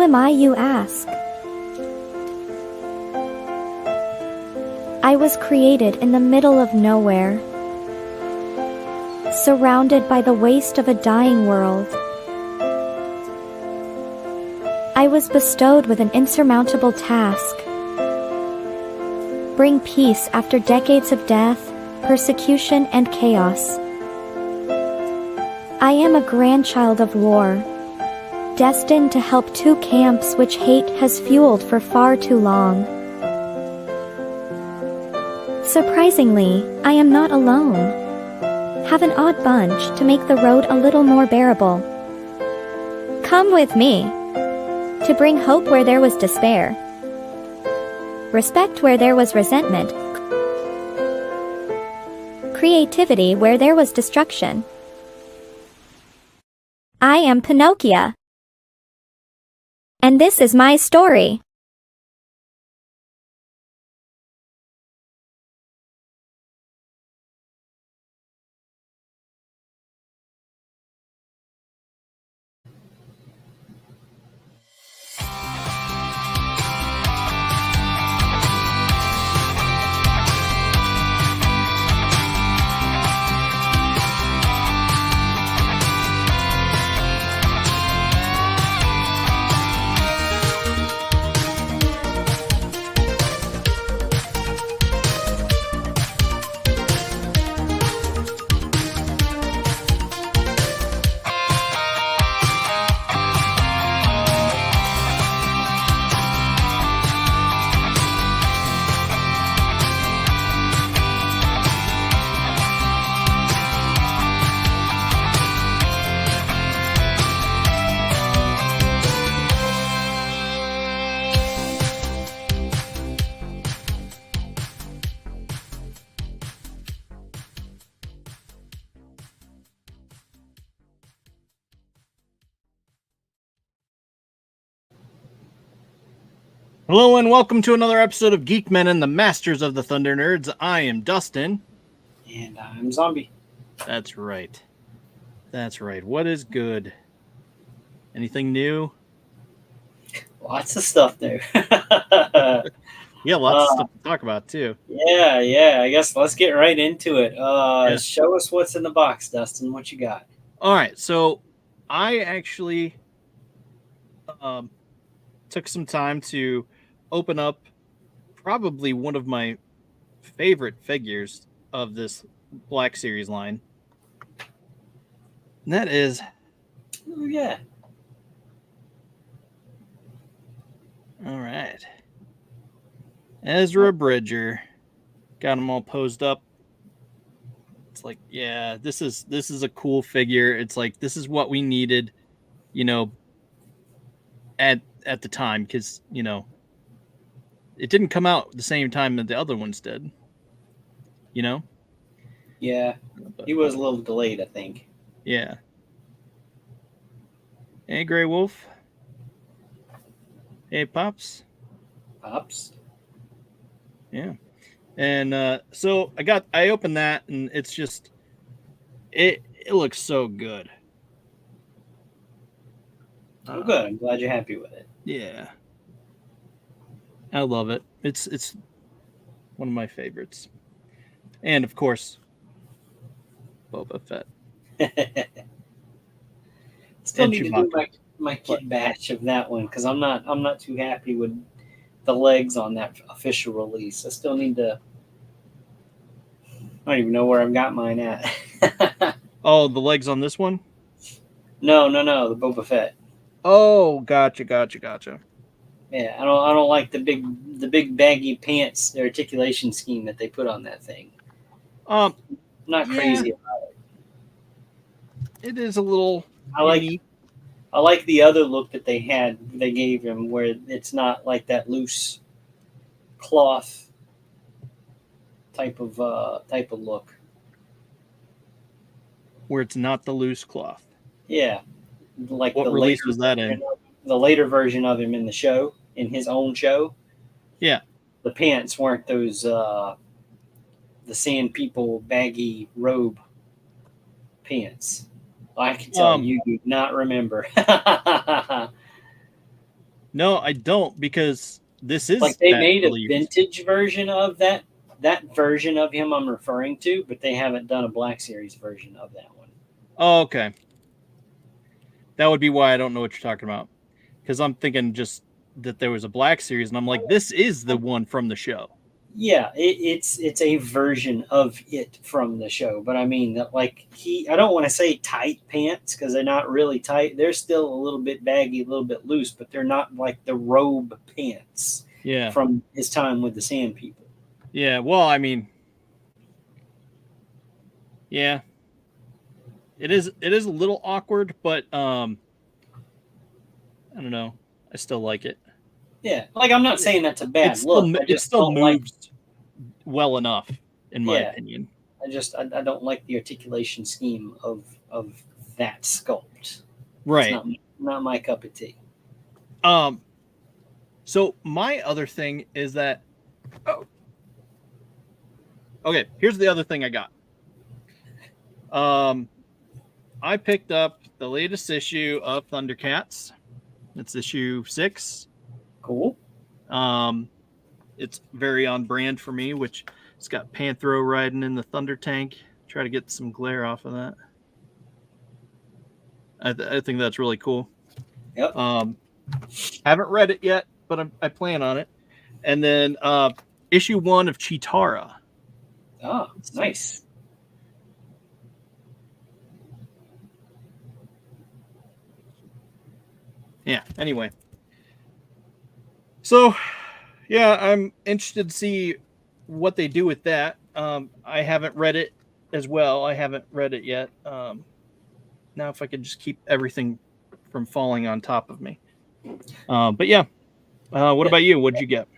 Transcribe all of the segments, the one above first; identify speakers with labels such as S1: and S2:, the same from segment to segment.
S1: am I, you ask? I was created in the middle of nowhere, surrounded by the waste of a dying world. I was bestowed with an insurmountable task: bring peace after decades of death, persecution, and chaos. I am a grandchild of war, destined to help two camps which hate has fueled for far too long. Surprisingly, I am not alone. Have an odd bunch to make the road a little more bearable. Come with me, to bring hope where there was despair, respect where there was resentment, creativity where there was destruction. I am Pinocchio, and this is my story.
S2: Hello and welcome to another episode of Geekmen and the Masters of the Thunder Nerds. I am Dustin.
S3: And I'm Zombie.
S2: That's right. That's right. What is good? Anything new?
S3: Lots of stuff there.
S2: Yeah, lots of stuff to talk about too.
S3: Yeah. I guess let's get right into it. Show us what's in the box, Dustin. What you got?
S2: All right. So I actually took some time to open up probably one of my favorite figures of this Black Series line. And that is...
S3: Oh, yeah.
S2: All right. Ezra Bridger. Got them all posed up. It's like, yeah, this is a cool figure. It's like, this is what we needed, you know, at the time, because, you know, it didn't come out the same time that the other ones did, you know?
S3: Yeah, he was a little delayed, I think.
S2: Yeah. Hey, Grey Wolf. Hey, Pops.
S3: Pops.
S2: Yeah. And so I opened that, and it's just, it looks so good.
S3: Oh, good. I'm glad you're happy with it.
S2: Yeah. I love it. It's one of my favorites. And of course, Boba Fett.
S3: Still need to do my kit batch of that one, because I'm not too happy with the legs on that official release. I still need to. I don't even know where I've got mine at.
S2: Oh, the legs on this one?
S3: No, the Boba Fett.
S2: Oh, gotcha.
S3: Yeah, I don't like the big baggy pants, the articulation scheme that they put on that thing. I'm not crazy about it.
S2: It is a little.
S3: I like the other look that they gave him, where it's not like that loose cloth type of look.
S2: Where it's not the loose cloth.
S3: Yeah, like
S2: what release was that in?
S3: The later version of him in the show, in his own show. Yeah, the pants weren't those the Sand People baggy robe pants. I can tell you do not remember.
S2: No, I don't, because this is
S3: Like they
S2: that
S3: made a
S2: believed.
S3: vintage version of that version of him I'm referring to, but they haven't done a Black Series version of that one.
S2: Oh, okay. That would be why I don't know what you're talking about. Because I'm thinking just that there was a Black Series, and I'm like, this is the one from the show.
S3: Yeah, it's a version of it from the show, but I mean that like I don't want to say tight pants because they're not really tight. They're still a little bit baggy, a little bit loose, but they're not like the robe pants from his time with the Sand People.
S2: Yeah, well, I mean, yeah, it is a little awkward, but I don't know, I still like it.
S3: Yeah, like I'm not saying that's a bad look.
S2: It still moves well enough, in my opinion.
S3: I don't like the articulation scheme of that sculpt.
S2: Right.
S3: It's not my cup of tea.
S2: So my other thing is that okay, here's the other thing I got. I picked up the latest issue of Thundercats. It's issue 6.
S3: Cool.
S2: It's very on brand for me, which it's got Panthro riding in the Thunder Tank. Try to get some glare off of that. I think that's really cool.
S3: Yep.
S2: Haven't read it yet, but I plan on it. And then issue 1 of Chitara.
S3: Oh, nice.
S2: Yeah, anyway. So, yeah, I'm interested to see what they do with that. I haven't read it as well. I haven't read it yet. Now if I could just keep everything from falling on top of me. But yeah. What about you? What'd you get?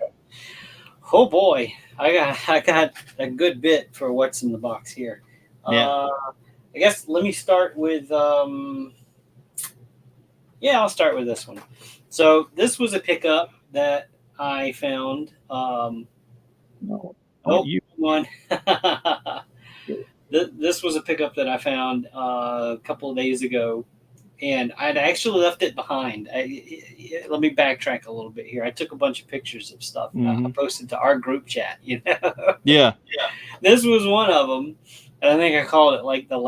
S3: Oh boy. I got a good bit for what's in the box here.
S2: Yeah.
S3: I guess let me start with I'll start with this one. So this was a pickup that I found. This was a pickup that I found a couple of days ago, and I'd actually left it behind. Let me backtrack a little bit here. I took a bunch of pictures of stuff and I posted to our group chat.
S2: Yeah.
S3: This was one of them, and I think I called it like
S2: the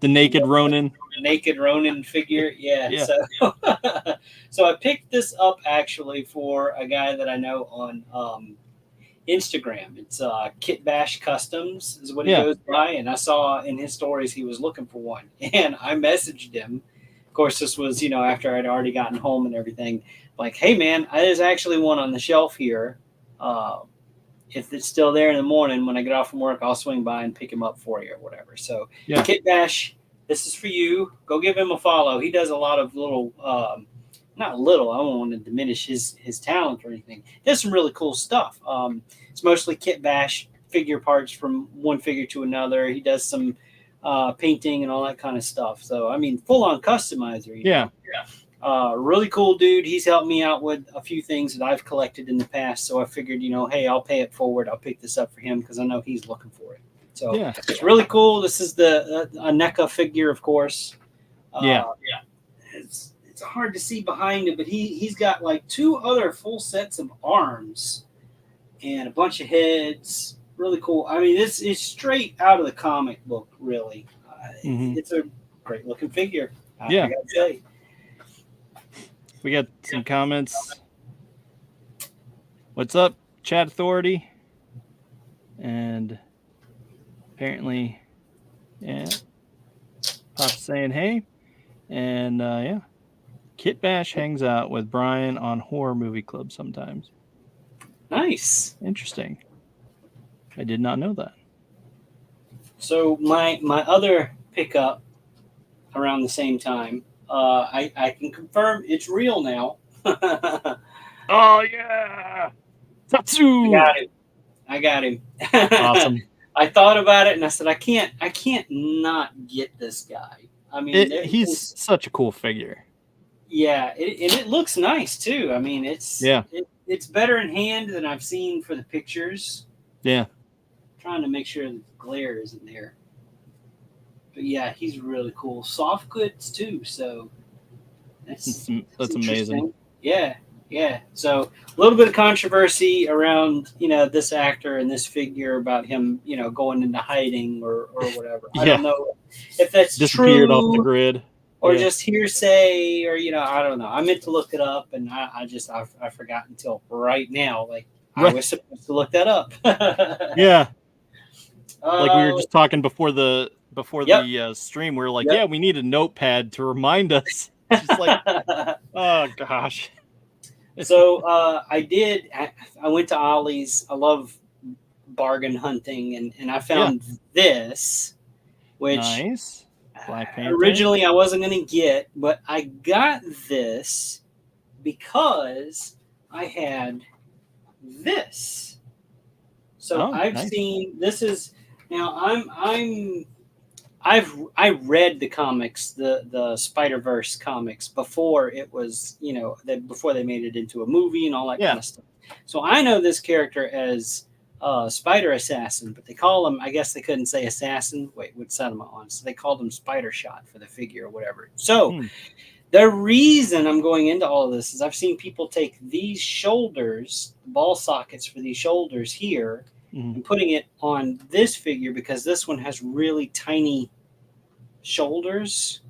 S2: Naked Ronin.
S3: Naked Ronin figure. Yeah. So I picked this up actually for a guy that I know on Instagram. It's Kit Bash Customs is what he goes by, and I saw in his stories he was looking for one, and I messaged him. Of course, this was after I'd already gotten home and everything. Like, hey man, there's actually one on the shelf here. If it's still there in the morning when I get off from work, I'll swing by and pick him up for you or whatever. So Kit Bash, this is for you. Go give him a follow. He does a lot of little, not little, I don't want to diminish his talent or anything. He does some really cool stuff. It's mostly Kit Bash figure parts from one figure to another. He does some painting and all that kind of stuff. So, I mean, full-on customizer.
S2: Yeah.
S3: Really cool dude. He's helped me out with a few things that I've collected in the past. So I figured, hey, I'll pay it forward. I'll pick this up for him because I know he's looking for it. So it's really cool. This is the a NECA figure, of course. It's hard to see behind it, but he's got like 2 other full sets of arms and a bunch of heads. Really cool. I mean, it's straight out of the comic book, really. It's a great looking figure. I gotta say.
S2: We got some comments. What's up, Chat Authority? And apparently, Pop's saying hey. And Kit Bash hangs out with Brian on Horror Movie Club sometimes.
S3: Nice.
S2: Interesting. I did not know that.
S3: So my other pickup around the same time, I can confirm it's real now.
S2: Oh yeah, Tatsu!
S3: I got him.
S2: Awesome.
S3: I thought about it and I said I can't not get this guy. I mean,
S2: he's such a cool figure.
S3: Yeah, and it looks nice too. I mean, it's better in hand than I've seen for the pictures.
S2: Yeah.
S3: Trying to make sure the glare isn't there. But yeah, he's really cool. Soft goods too, so that's
S2: amazing.
S3: Yeah, yeah. So a little bit of controversy around, this actor and this figure about him, going into hiding or whatever. I
S2: Yeah.
S3: don't know if that's
S2: Disappeared off the
S3: true
S2: grid.
S3: or
S2: Yeah.
S3: just hearsay or, I don't know. I meant to look it up and I forgot until right now. Like I was supposed to look that up.
S2: Yeah. Like we were just talking before the
S3: Yep.
S2: stream. We were like,
S3: Yep.
S2: yeah, we need a notepad to remind us. It's just like, oh gosh.
S3: So I went to Ollie's. I love bargain hunting, and I found this, which
S2: nice. Black Panther.
S3: Originally I wasn't going to get, but I got this because I had this. So I've seen this is now I read the comics, the Spider-Verse comics before it was, before they made it into a movie and all that kind of stuff. So I know this character as Spider Assassin, but they call him, I guess they couldn't say Assassin. Wait, what side am I on? So they called him Spider Shot for the figure or whatever. So the reason I'm going into all of this is I've seen people take these shoulders, ball sockets for these shoulders here, and putting it on this figure because this one has really tiny shoulders.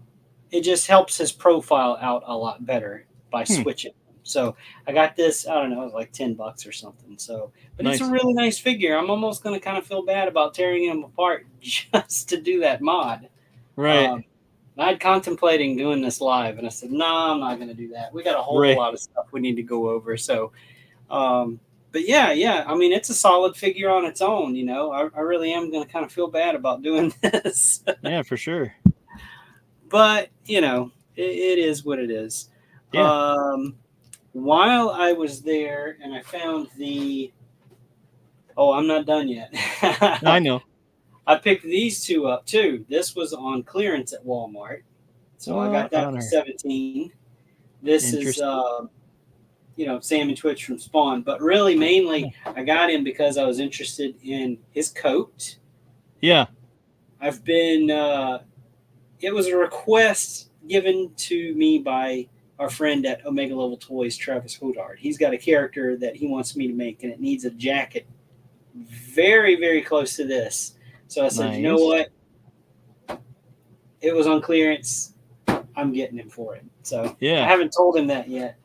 S3: It just helps his profile out a lot better by switching. So I got this, I don't know, it was like $10 or something. So, but It's a really nice figure. I'm almost going to kind of feel bad about tearing him apart just to do that mod.
S2: Right.
S3: I'd contemplating doing this live, and I said, no, I'm not going to do that. We got a whole lot of stuff we need to go over. So, but yeah. I mean, it's a solid figure on its own. I really am going to kind of feel bad about doing this.
S2: Yeah, for sure.
S3: But it is what it is.
S2: Yeah.
S3: While I was there, and I found I'm not done yet.
S2: I know.
S3: I picked these two up too. This was on clearance at Walmart, so I got that for $17. This is Sam and Twitch from Spawn, but really mainly I got him because I was interested in his coat.
S2: Yeah,
S3: I've been. It was a request given to me by our friend at Omega Level Toys, Travis Hodard. He's got a character that he wants me to make, and it needs a jacket very, very close to this. So I said, you know what? It was on clearance. I'm getting him for it. So I haven't told him that yet.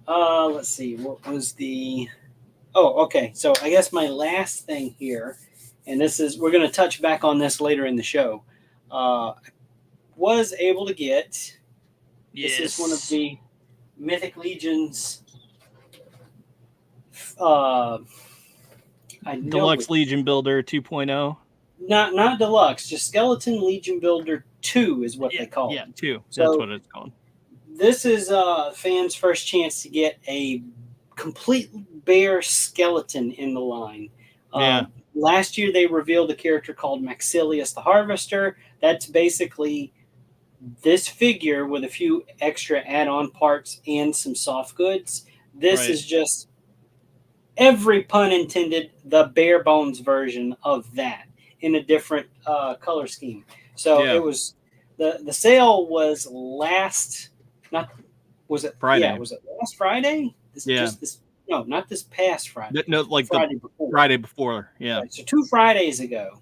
S3: Let's see. What was the... Oh, okay. So I guess my last thing here, and we're going to touch back on this later in the show. Was able to get... This is one of the Mythic Legions...
S2: Deluxe Legion Builder 2.0.
S3: Not Deluxe, just Skeleton Legion Builder 2 is what they call it.
S2: Yeah, 2. That's what it's called.
S3: This is fans' first chance to get a complete bare skeleton in the line. Last year they revealed a character called Maxilius the Harvester. That's basically this figure with a few extra add-on parts and some soft goods. This is just... every pun intended, the bare bones version of that in a different color scheme. So it was the sale was Friday? Yeah, was it last Friday? Not this past Friday.
S2: No, like Friday before. Yeah.
S3: Right, so 2 Fridays ago.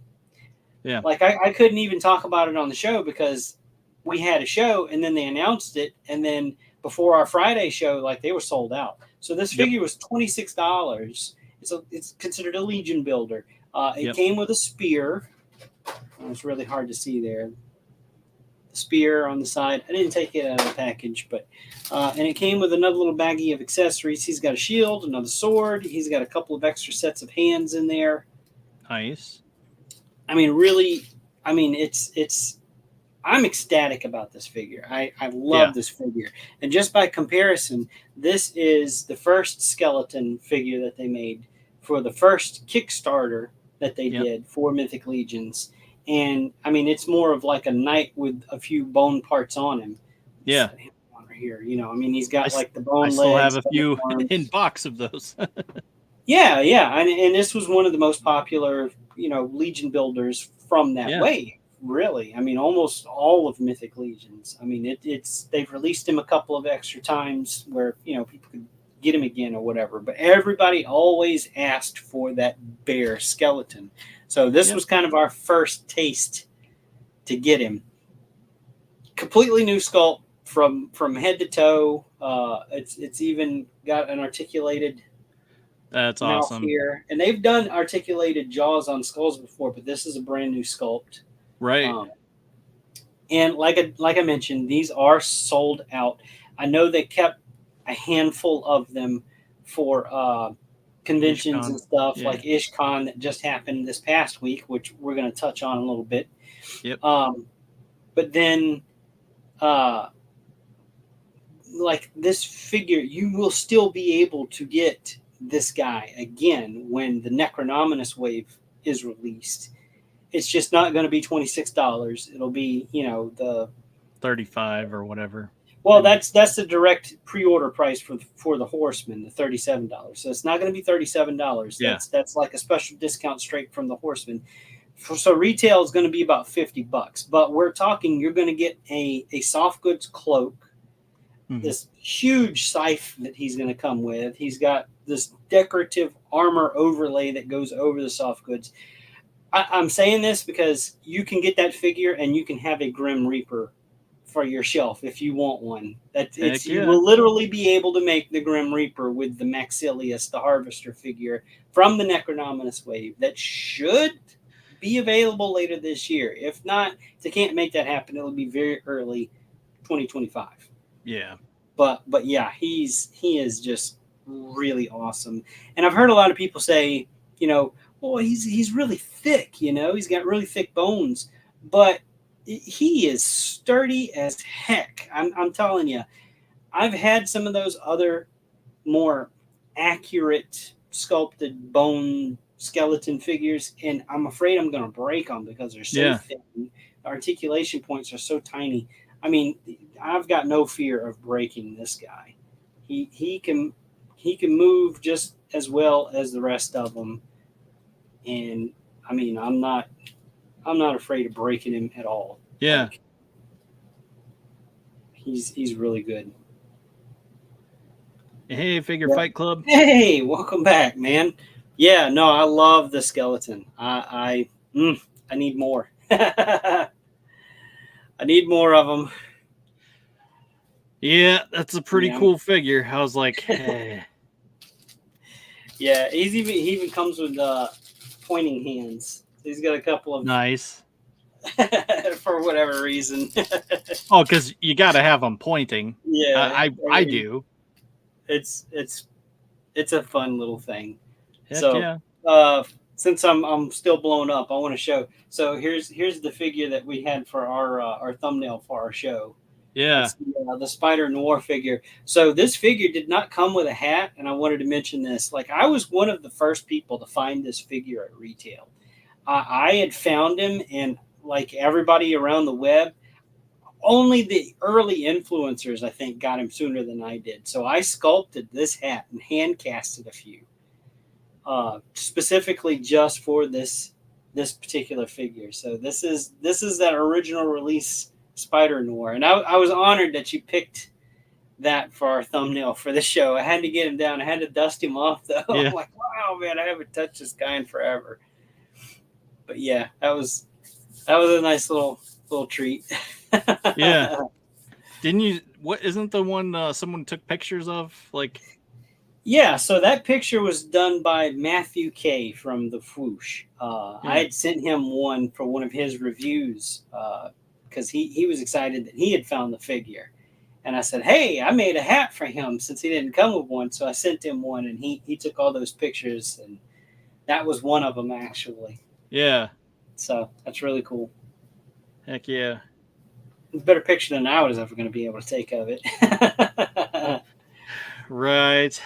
S2: Yeah.
S3: Like I couldn't even talk about it on the show because we had a show and then they announced it, and then before our Friday show, like they were sold out. So this figure was $26. It's considered a Legion builder. It came with a spear. It's really hard to see there. The spear on the side. I didn't take it out of the package, but and it came with another little baggie of accessories. He's got a shield, another sword. He's got a couple of extra sets of hands in there.
S2: Nice.
S3: I mean, really. I mean, it's. I'm ecstatic about this figure. I love this figure. And just by comparison, this is the first skeleton figure that they made for the first Kickstarter that they did for Mythic Legions. And, I mean, it's more of like a knight with a few bone parts on him.
S2: Yeah.
S3: On here, I mean, he's got like the bone legs.
S2: I still have a few in box of those.
S3: Yeah. And this was one of the most popular, Legion builders from that wave. really. I mean, almost all of Mythic Legions. I mean, they've released him a couple of extra times where people could get him again or whatever. But everybody always asked for that bear skeleton, so this was kind of our first taste to get him. Completely new sculpt from head to toe. It's even got an articulated.
S2: That's
S3: mouth
S2: awesome.
S3: here, and they've done articulated jaws on skulls before, but this is a brand new sculpt.
S2: Right.
S3: And like I mentioned, these are sold out. I know they kept a handful of them for conventions and stuff like IshCon that just happened this past week, which we're going to touch on a little bit.
S2: Yep.
S3: But then, like this figure, you will still be able to get this guy again when the Necronominus wave is released. It's just not going to be $26. It'll be, the
S2: $35 or whatever.
S3: Well, that's the direct pre-order price for the Horseman, the $37. So it's not going to be $37.
S2: Yeah.
S3: That's like a special discount straight from the Horseman. So retail is going to be about $50, but we're talking you're going to get a soft goods cloak, this huge scythe that he's going to come with. He's got this decorative armor overlay that goes over the soft goods. I'm saying this because you can get that figure and you can have a Grim Reaper for your shelf if you want one. You will literally be able to make the Grim Reaper with the Maxilius, the Harvester figure from the Necronominus wave. That should be available later this year. If not, if they can't make that happen, it'll be very early 2025.
S2: Yeah.
S3: But yeah, he is just really awesome. And I've heard a lot of people say, well, he's really thick, he's got really thick bones, but he is sturdy as heck. I'm telling you, I've had some of those other more accurate sculpted bone skeleton figures, and I'm afraid I'm going to break them because they're so thin. The articulation points are so tiny. I mean, I've got no fear of breaking this guy. He can move just as well as the rest of them, and I mean, I'm not afraid of breaking him at all.
S2: Yeah,
S3: like, he's really good.
S2: Hey, Figure Fight Club.
S3: Hey, welcome back, man. Yeah, no, I love the skeleton. I need more. I need more of them.
S2: Yeah, that's a pretty cool figure. I was like, hey.
S3: Yeah, he even comes with pointing hands. He's got a couple of
S2: nice
S3: for whatever reason.
S2: Oh, because you got to have them pointing.
S3: Yeah,
S2: I do.
S3: It's a fun little thing.
S2: Heck
S3: so
S2: yeah.
S3: Since I'm still blown up, I want to show. So here's the figure that we had for our thumbnail for our show.
S2: Yeah.
S3: The Spider Noir figure. So this figure did not come with a hat, and I wanted to mention this. Like, I was one of the first people to find this figure at retail. I had found him, and like everybody around the web, only the early influencers, I think, got him sooner than I did. So I sculpted this hat and hand casted a few, specifically just for this particular figure. So this is that original release Spider Noir, and I was honored that you picked that for our thumbnail for the show. I had to get him down. I had to dust him off though. Yeah. I'm like, wow, man, I haven't touched this guy in forever. But yeah, that was a nice little treat.
S2: Yeah. Didn't you? What isn't the one someone took pictures of? Like,
S3: yeah. So that picture was done by Matthew K from the Fwoosh. I had sent him one for one of his reviews because he was excited that he had found the figure, and I said, hey, I made a hat for him since he didn't come with one. So I sent him one, and he took all those pictures, and that was one of them actually.
S2: Yeah.
S3: So that's really cool.
S2: Heck yeah.
S3: It's a better picture than I was ever going to be able to take of it.
S2: Right.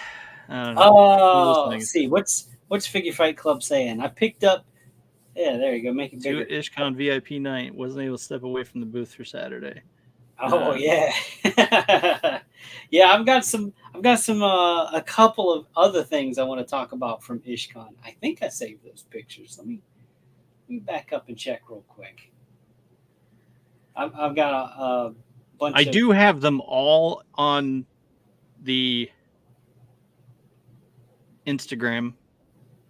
S2: I don't know.
S3: Oh, let's see. What's Figure Fight Club saying? I picked up. Yeah, there you go. Make it bigger.
S2: IshCon VIP night. Wasn't able to step away from the booth for Saturday.
S3: Oh yeah. Yeah, I've got a couple of other things I want to talk about from IshCon. I think I saved those pictures. Let me back up and check real quick. I've got a bunch.
S2: I do have them all on the Instagram.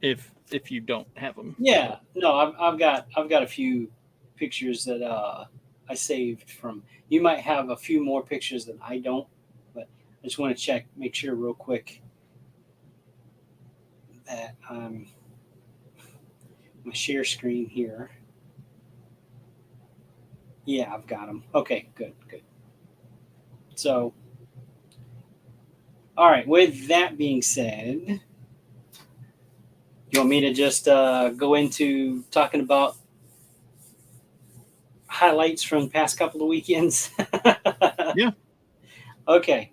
S2: If you don't have them,
S3: Yeah, no, I've got a few pictures that I saved from. You might have a few more pictures that I don't, but I just want to make sure real quick that my share screen here. Yeah, I've got them. Okay, good. So, all right. With that being said, you want me to just go into talking about highlights from the past couple of weekends?
S2: Yeah.
S3: Okay.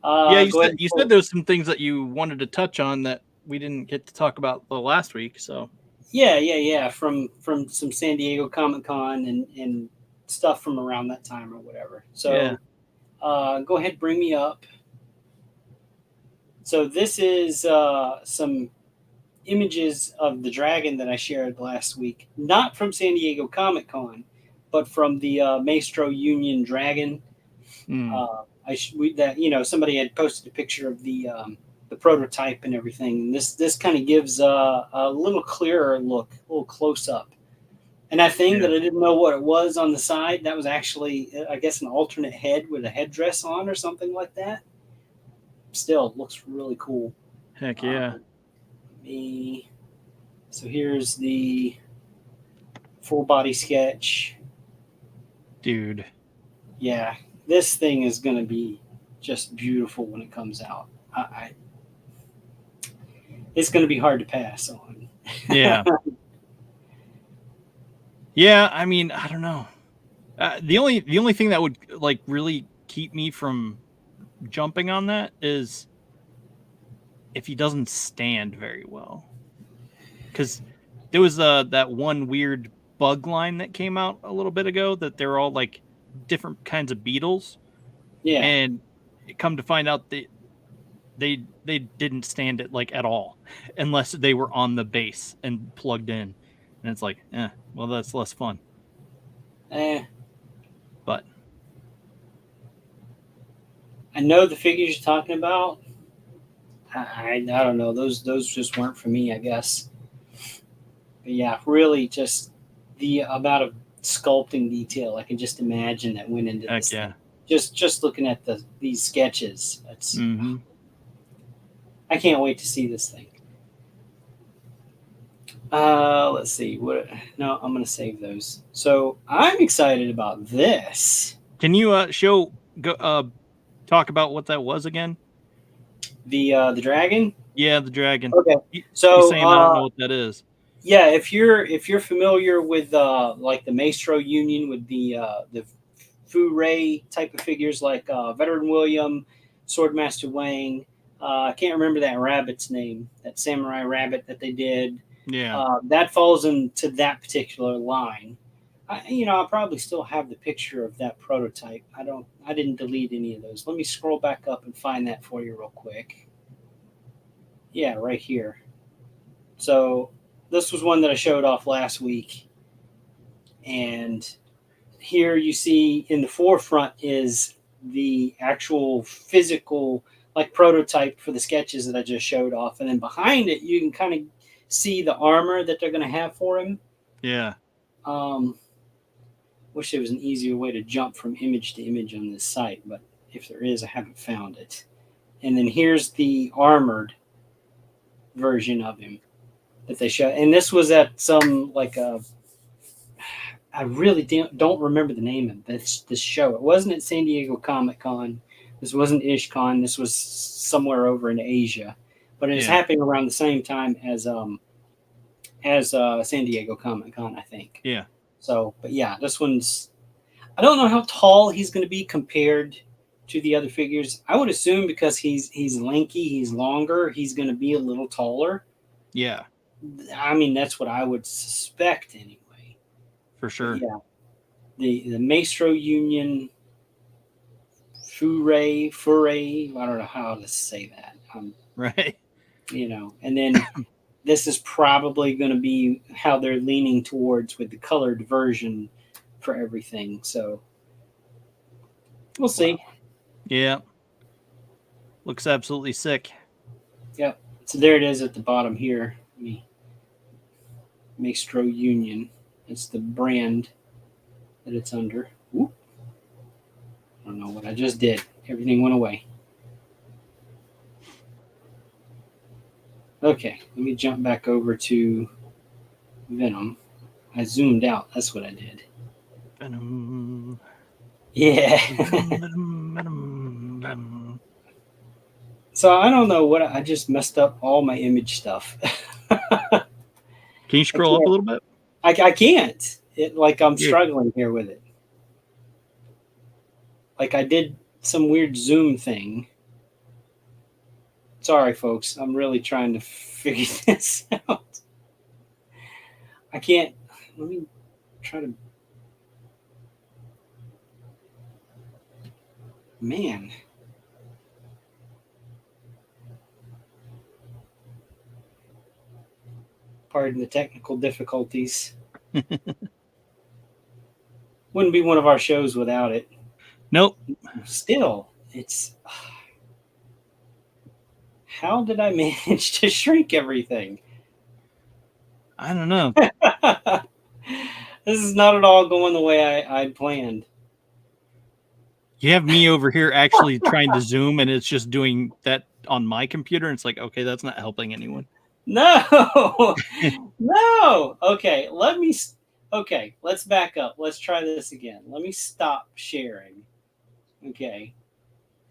S2: Yeah, you said there was some things that you wanted to touch on that we didn't get to talk about the last week. So
S3: yeah, from some San Diego Comic Con and stuff from around that time or whatever. So go ahead, bring me up. So this is some images of the dragon that I shared last week, not from San Diego Comic Con, but from the Maestro Union Dragon. Somebody had posted a picture of the prototype and everything. And this kind of gives a little clearer look, a little close up. And that thing that I didn't know what it was on the side, that was actually, I guess, an alternate head with a headdress on or something like that. Still looks really cool.
S2: Heck yeah.
S3: So here's the full body sketch.
S2: Dude.
S3: Yeah, this thing is going to be just beautiful when it comes out. It's going to be hard to pass on.
S2: Yeah. Yeah, I mean, I don't know. The only thing that would like really keep me from jumping on that is if he doesn't stand very well. Because there was that one weird bug line that came out a little bit ago that they're all like different kinds of beetles.
S3: Yeah.
S2: And come to find out they didn't stand it like at all unless they were on the base and plugged in. And it's like, well, that's less fun. But
S3: I know the figures you're talking about. I don't know. Those just weren't for me, I guess. But yeah, really just the amount of sculpting detail I can just imagine that went into this.
S2: Yeah.
S3: Thing. Just looking at these sketches. That's I can't wait to see this thing. Let's see. No, I'm going to save those. So I'm excited about this.
S2: Can you talk about what that was again?
S3: The dragon?
S2: Yeah, the dragon.
S3: Okay. So
S2: you're saying I don't know what that is.
S3: Yeah, if you're familiar with like the Maestro Union with the Fu-Ray type of figures like Veteran William, Swordmaster Wang. I can't remember that rabbit's name, that samurai rabbit that they did.
S2: Yeah.
S3: That falls into that particular line. I'll probably still have the picture of that prototype. I didn't delete any of those. Let me scroll back up and find that for you real quick. Yeah, right here. So this was one that I showed off last week. And here you see in the forefront is the actual physical like prototype for the sketches that I just showed off. And then behind it, you can kind of see the armor that they're going to have for him.
S2: Yeah.
S3: Wish there was an easier way to jump from image to image on this site, but if there is, I haven't found it. And then here's the armored version of him that they show. And this was at some like I really don't remember the name of this show. It wasn't at San Diego Comic Con. This wasn't IshCon. This was somewhere over in Asia, but it was happening around the same time as San Diego Comic Con, I think.
S2: Yeah.
S3: So, but yeah, this one's. I don't know how tall he's going to be compared to the other figures. I would assume because he's lanky, he's longer, he's going to be a little taller.
S2: Yeah.
S3: I mean, that's what I would suspect anyway.
S2: For sure.
S3: But yeah. The Maestro Union Fu-Ray, I don't know how to say that.
S2: Right.
S3: And then this is probably going to be how they're leaning towards with the colored version for everything. So we'll see.
S2: Yeah. Looks absolutely sick.
S3: Yep. So there it is at the bottom here. Maestro Union. It's the brand that it's under. Whoop. I don't know what I just did. Everything went away. Okay, let me jump back over to Venom. I zoomed out. That's what I did.
S2: Venom.
S3: Yeah.
S2: Venom.
S3: So I don't know what I just messed up all my image stuff.
S2: Can you scroll up a little bit?
S3: I can't. I'm struggling here with it. Like I did some weird zoom thing. Sorry, folks. I'm really trying to figure this out. I can't. Let me try to. Man. Pardon the technical difficulties. Wouldn't be one of our shows without it.
S2: Nope.
S3: Still, it's... How did I manage to shrink everything?
S2: I don't know.
S3: This is not at all going the way I'd planned.
S2: You have me over here actually trying to zoom, and it's just doing that on my computer. And it's like, okay, that's not helping anyone.
S3: No, no. Okay, let's back up. Let's try this again. Let me stop sharing. Okay,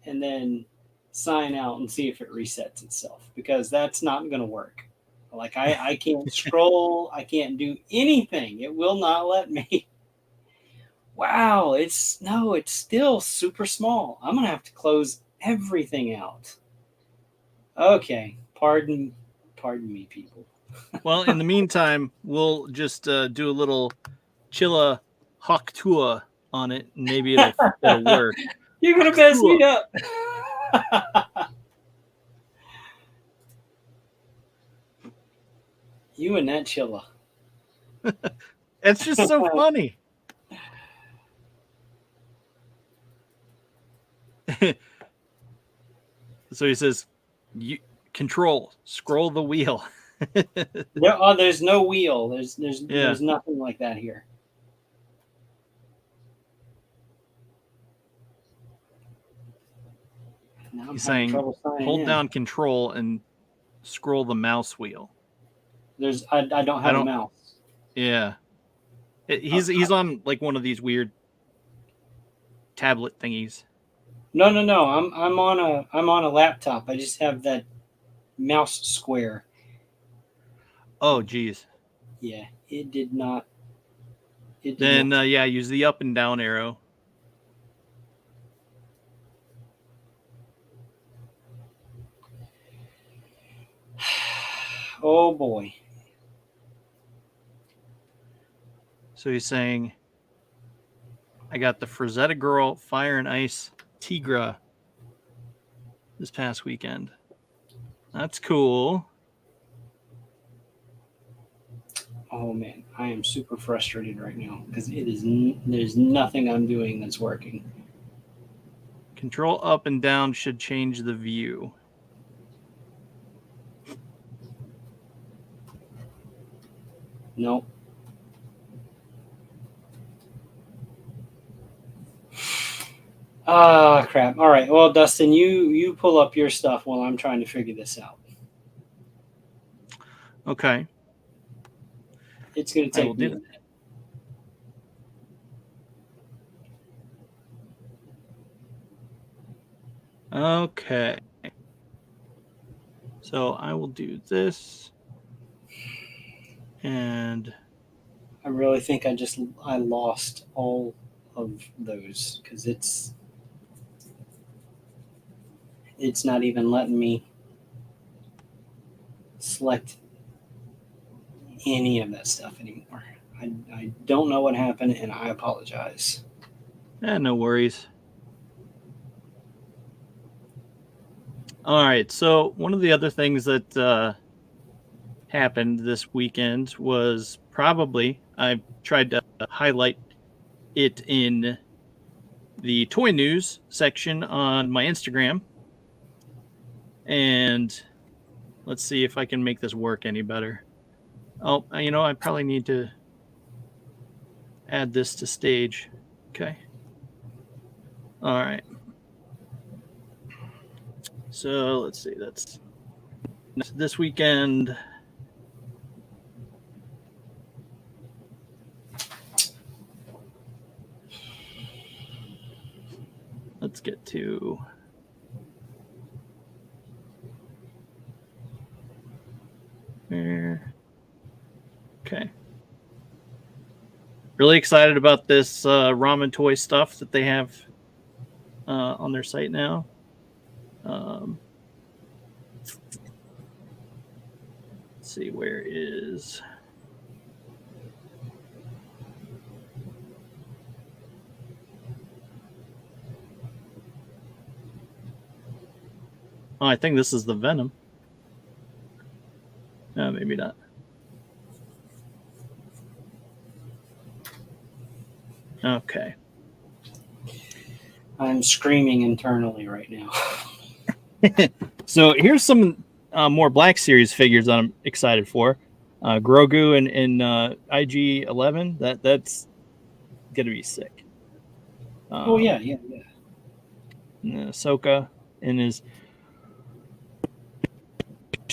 S3: and then sign out and see if it resets itself, because that's not going to work. Like I can't scroll. I can't do anything. It will not let me. Wow, it's still super small. I'm going to have to close everything out. Okay, pardon me, people.
S2: Well, in the meantime, we'll just do a little Chilla Hawk tour on it, and maybe it'll work.
S3: You're going to mess me up. You and that Chilla.
S2: It's just so funny. So he says, "You control, scroll the wheel."
S3: There's no wheel. There's nothing like that here.
S2: He's saying, hold down control and scroll the mouse wheel.
S3: I don't have a mouse.
S2: Yeah. He's on like one of these weird tablet thingies.
S3: No. I'm on a laptop. I just have that mouse square.
S2: Oh, geez.
S3: Yeah, it did not.
S2: Use the up and down arrow.
S3: Oh boy.
S2: So he's saying, I got the Frazetta Girl Fire and Ice Tigra this past weekend. That's cool.
S3: Oh man, I am super frustrated right now because there's nothing I'm doing that's working.
S2: Control up and down should change the view.
S3: Nope. Ah, crap. All right. Well, Dustin, you pull up your stuff while I'm trying to figure this out.
S2: Okay.
S3: It's going to take me a minute.
S2: Okay. So I will do this. And
S3: I really think I lost all of those because it's not even letting me select any of that stuff anymore. I don't know what happened, and I apologize.
S2: No worries. All right. So one of the other things that happened this weekend was I tried to highlight it in the toy news section on my Instagram. And let's see if I can make this work any better. Oh, I probably need to add this to stage. Okay. All right. So let's see. That's this weekend. Let's get to here. Okay. Really excited about this ramen toy stuff that they have on their site now. Let's see, where is... Oh, I think this is the Venom. No, maybe not. Okay.
S3: I'm screaming internally right now.
S2: So here's some more Black Series figures that I'm excited for. Grogu and IG-11. That's gonna be sick.
S3: Oh yeah.
S2: Ahsoka in his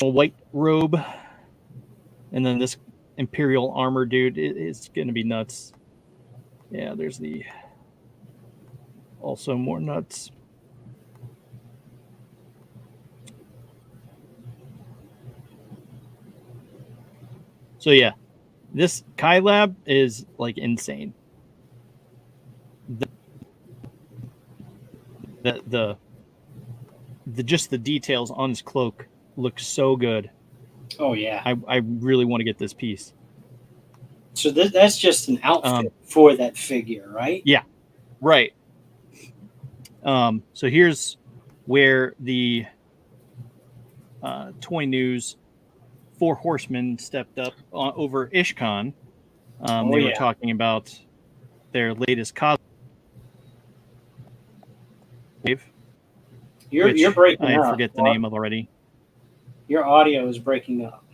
S2: white robe, and then this Imperial armor dude is gonna be nuts. Yeah, there's the also more nuts. So yeah, this Kai Lab is like insane. The just the details on his cloak look so good.
S3: Oh yeah.
S2: I really want to get this piece.
S3: So that's just an outfit for that figure, right?
S2: Yeah, right. So here's where the Toy News 4 Horsemen stepped up over Ishkan. They were talking about their latest cosplay.
S3: You're breaking up.
S2: I forget the name of already.
S3: Your audio is breaking up.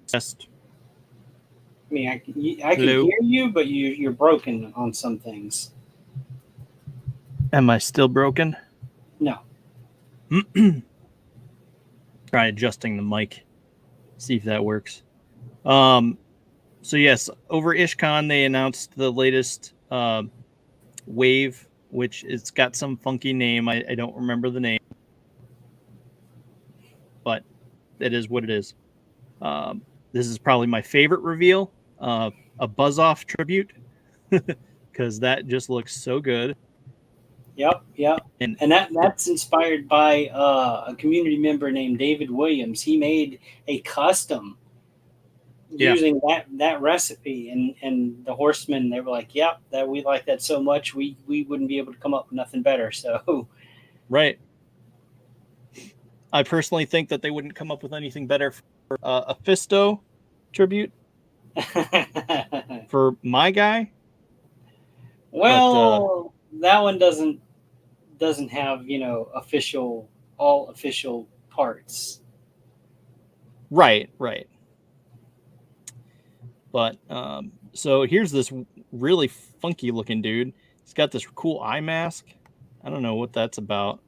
S2: Test.
S3: I mean, I can hear you, but you're broken on some things.
S2: Am I still broken?
S3: No.
S2: Try adjusting the mic. See if that works. So yes, over Ishkan they announced the latest wave, which it's got some funky name. I don't remember the name, but it is what it is. This is probably my favorite reveal, a Buzz-Off tribute, because that just looks so good.
S3: Yep. And that's inspired by a community member named David Williams. He made a custom using that recipe, and the Horsemen, they were like, "Yep, that we like that so much, we wouldn't be able to come up with nothing better." So,
S2: right. I personally think that they wouldn't come up with anything better for a Fisto tribute for my guy.
S3: Well, that one doesn't have all official parts.
S2: Right. But so here's this really funky looking dude. He's got this cool eye mask. I don't know what that's about,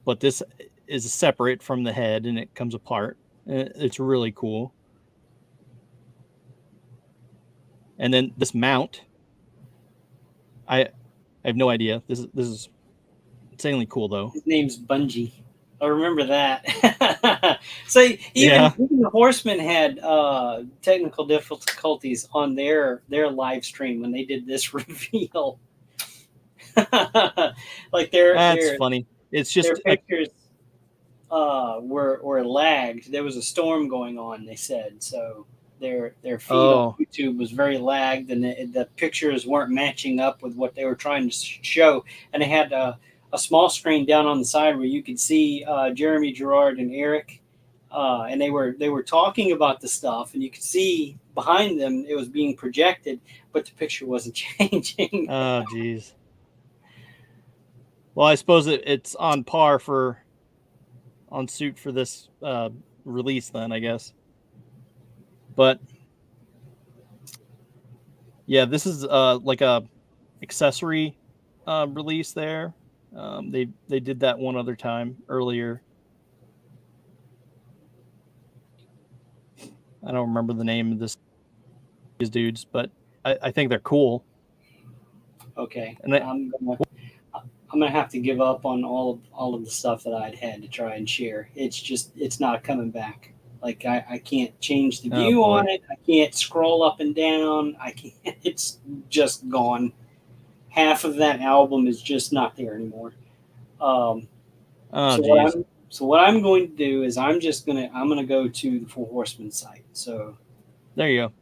S2: but this is separate from the head and it comes apart. It's really cool. And then this mount, I have no idea. This is insanely cool though.
S3: His name's Bungie. I remember that. So even the Horsemen had technical difficulties on their live stream when they did this reveal. Like
S2: that's funny. It's just
S3: their pictures were lagged. There was a storm going on, they said, so their feed on YouTube was very lagged, and the pictures weren't matching up with what they were trying to show. And they had a small screen down on the side where you could see Jeremy, Gerard, and Eric and they were talking about the stuff, and you could see behind them it was being projected, but the picture wasn't changing.
S2: Oh, geez. Well, I suppose it's on par on suit for this release then, I guess. But yeah, this is like a accessory release there. They did that one other time earlier. I don't remember the name of these dudes, but I think they're cool.
S3: Okay, and I'm gonna have to give up on all of the stuff that I'd had to try and share. It's not coming back. Like I can't change the view on it. I can't scroll up and down. I can't. It's just gone. Half of that album is just not there anymore. So what I'm going to do is I'm gonna go to the Four Horsemen site. So
S2: there you go.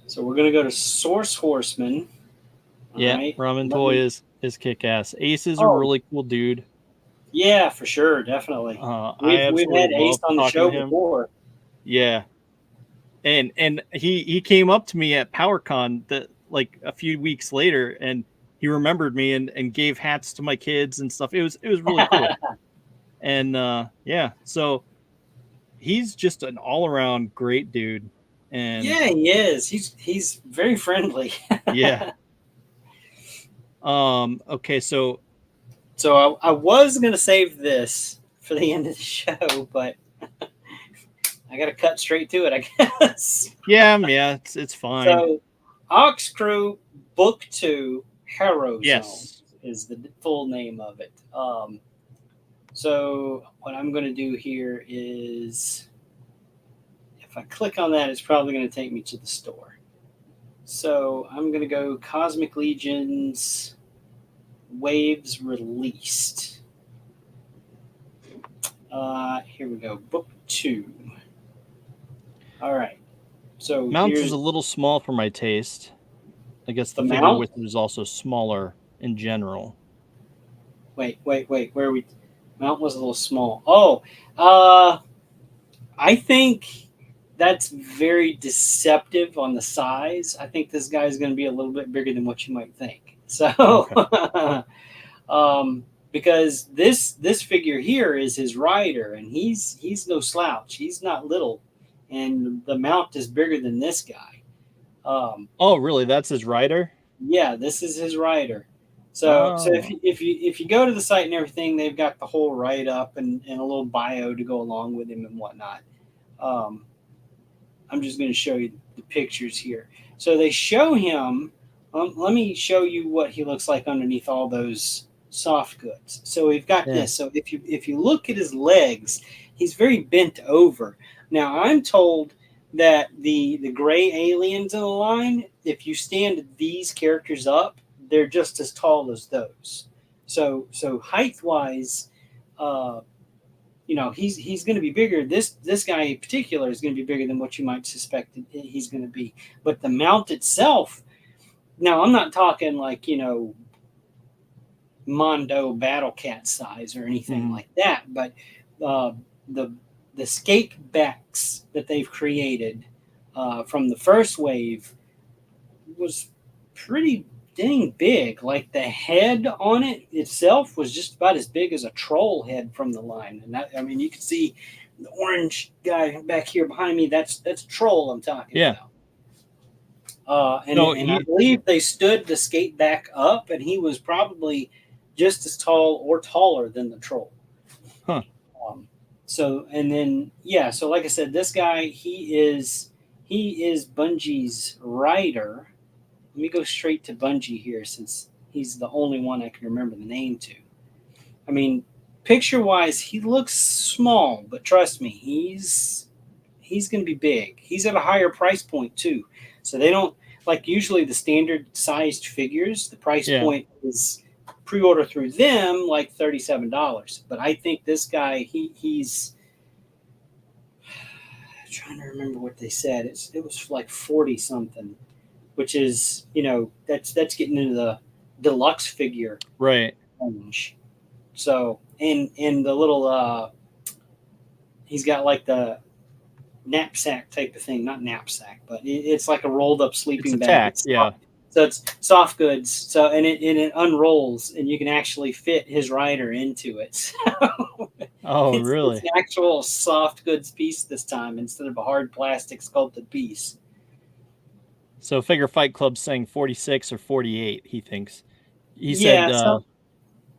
S3: So we're gonna go to Source Horseman.
S2: Yeah, right. Ramen Toy is kick-ass. Ace is a really cool dude.
S3: Yeah, for sure, definitely. We've had Ace on the show before.
S2: Yeah, and he came up to me at PowerCon like a few weeks later, and he remembered me and gave hats to my kids and stuff. It was really cool. And yeah, so he's just an all-around great dude. And
S3: yeah, he is. He's very friendly.
S2: Yeah. Okay, so
S3: I was gonna save this for the end of the show, but I gotta cut straight to it, I guess.
S2: Yeah, it's fine.
S3: So Ox Crew Book 2 Hero Zone is the full name of it. So what I'm gonna do here is, if I click on that, it's probably going to take me to the store. So I'm going to go Cosmic Legions Waves Released. Here we go. Book 2. All right. So
S2: Mounts is a little small for my taste. I guess the figure width is also smaller in general.
S3: Wait. Where are we? Mount was a little small. Oh, I think that's very deceptive on the size. I think this guy is going to be a little bit bigger than what you might think. So, okay. Because this figure here is his rider, and he's no slouch. He's not little, and the mount is bigger than this guy.
S2: Oh, really? That's his rider?
S3: Yeah, this is his rider. So if you go to the site and everything, they've got the whole write up and a little bio to go along with him and whatnot. I'm just going to show you the pictures here. So they show him. Let me show you what he looks like underneath all those soft goods. So we've got this. So if you look at his legs, he's very bent over. Now I'm told that the gray aliens in the line, if you stand these characters up, they're just as tall as those. So height wise, he's going to be bigger. This guy in particular is going to be bigger than what you might suspect he's going to be. But the mount itself, now I'm not talking like, Mondo Battle Cat size or anything like that, but the skate backs that they've created from the first wave was pretty dang big. Like the head on it itself was just about as big as a troll head from the line. And you can see the orange guy back here behind me. That's Troll I'm talking about. I believe they stood the skate back up, and he was probably just as tall or taller than the Troll.
S2: Huh.
S3: So like I said, this guy, he is Bungie's rider. Let me go straight to Bungie here, since he's the only one I can remember the name to. I mean, picture-wise, he looks small, but trust me, he's going to be big. He's at a higher price point, too. So they don't, like usually the standard-sized figures, the price point is pre-order through them like $37. But I think this guy, he's... I'm trying to remember what they said. It was like 40-something. Which is, that's getting into the deluxe figure range. So in the little he's got like the knapsack type of thing, not knapsack, but it's like a rolled up sleeping bag. So it's soft goods. So and it unrolls, and you can actually fit his rider into it. So
S2: really?
S3: It's an actual soft goods piece this time instead of a hard plastic sculpted piece.
S2: So Figure Fight Club's saying 46 or 48. He thinks. He
S3: Yeah,
S2: said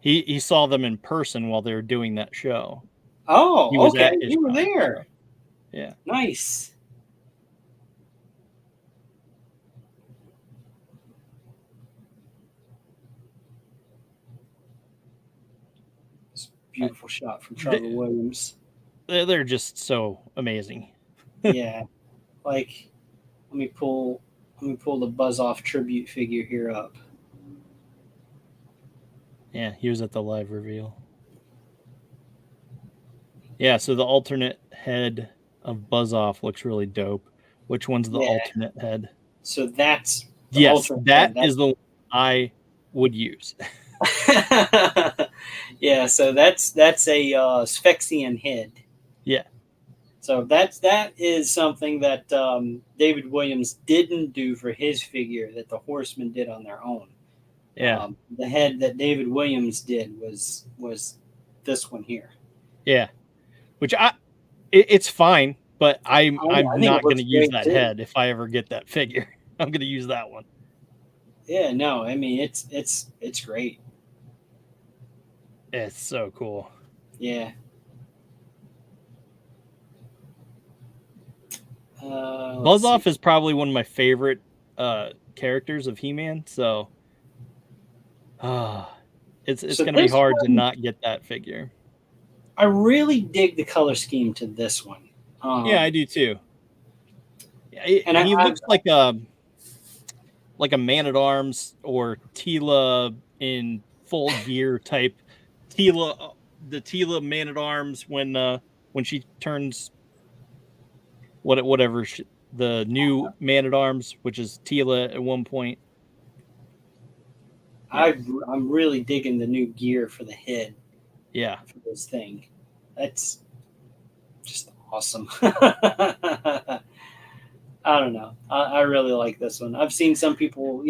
S2: he saw them in person while they were doing that show.
S3: Oh, okay. You were there.
S2: Show. Yeah.
S3: Nice. Beautiful shot from Charlie Williams.
S2: They're just so amazing.
S3: Yeah. Like, let me pull the Buzz Off tribute figure here up.
S2: Yeah, he was at the live reveal. Yeah, so the alternate head of Buzz Off looks really dope. Which one's the alternate head?
S3: So that's
S2: that is the one I would use.
S3: Yeah, so that's a Sphexian head.
S2: Yeah.
S3: So that is something that David Williams didn't do for his figure that the Horsemen did on their own.
S2: Yeah.
S3: The head that David Williams did was this one here.
S2: Yeah. Which it's fine, but I'm not going to use that head if I ever get that figure. I'm going to use that one.
S3: Yeah, no, I mean it's great.
S2: It's so cool.
S3: Yeah.
S2: Buzz Off is probably one of my favorite characters of He-Man, so it's going to be hard to not get that figure.
S3: I really dig the color scheme to this one.
S2: Yeah, I do too. He looks like a Man-at-Arms or Teela in full gear type. Teela, the Teela Man-at-Arms when she turns whatever the new Man-at-Arms, which is Teela at one point.
S3: I'm really digging the new gear for the head.
S2: Yeah,
S3: for this thing, that's just awesome. I don't know. I really like this one. I've seen some people,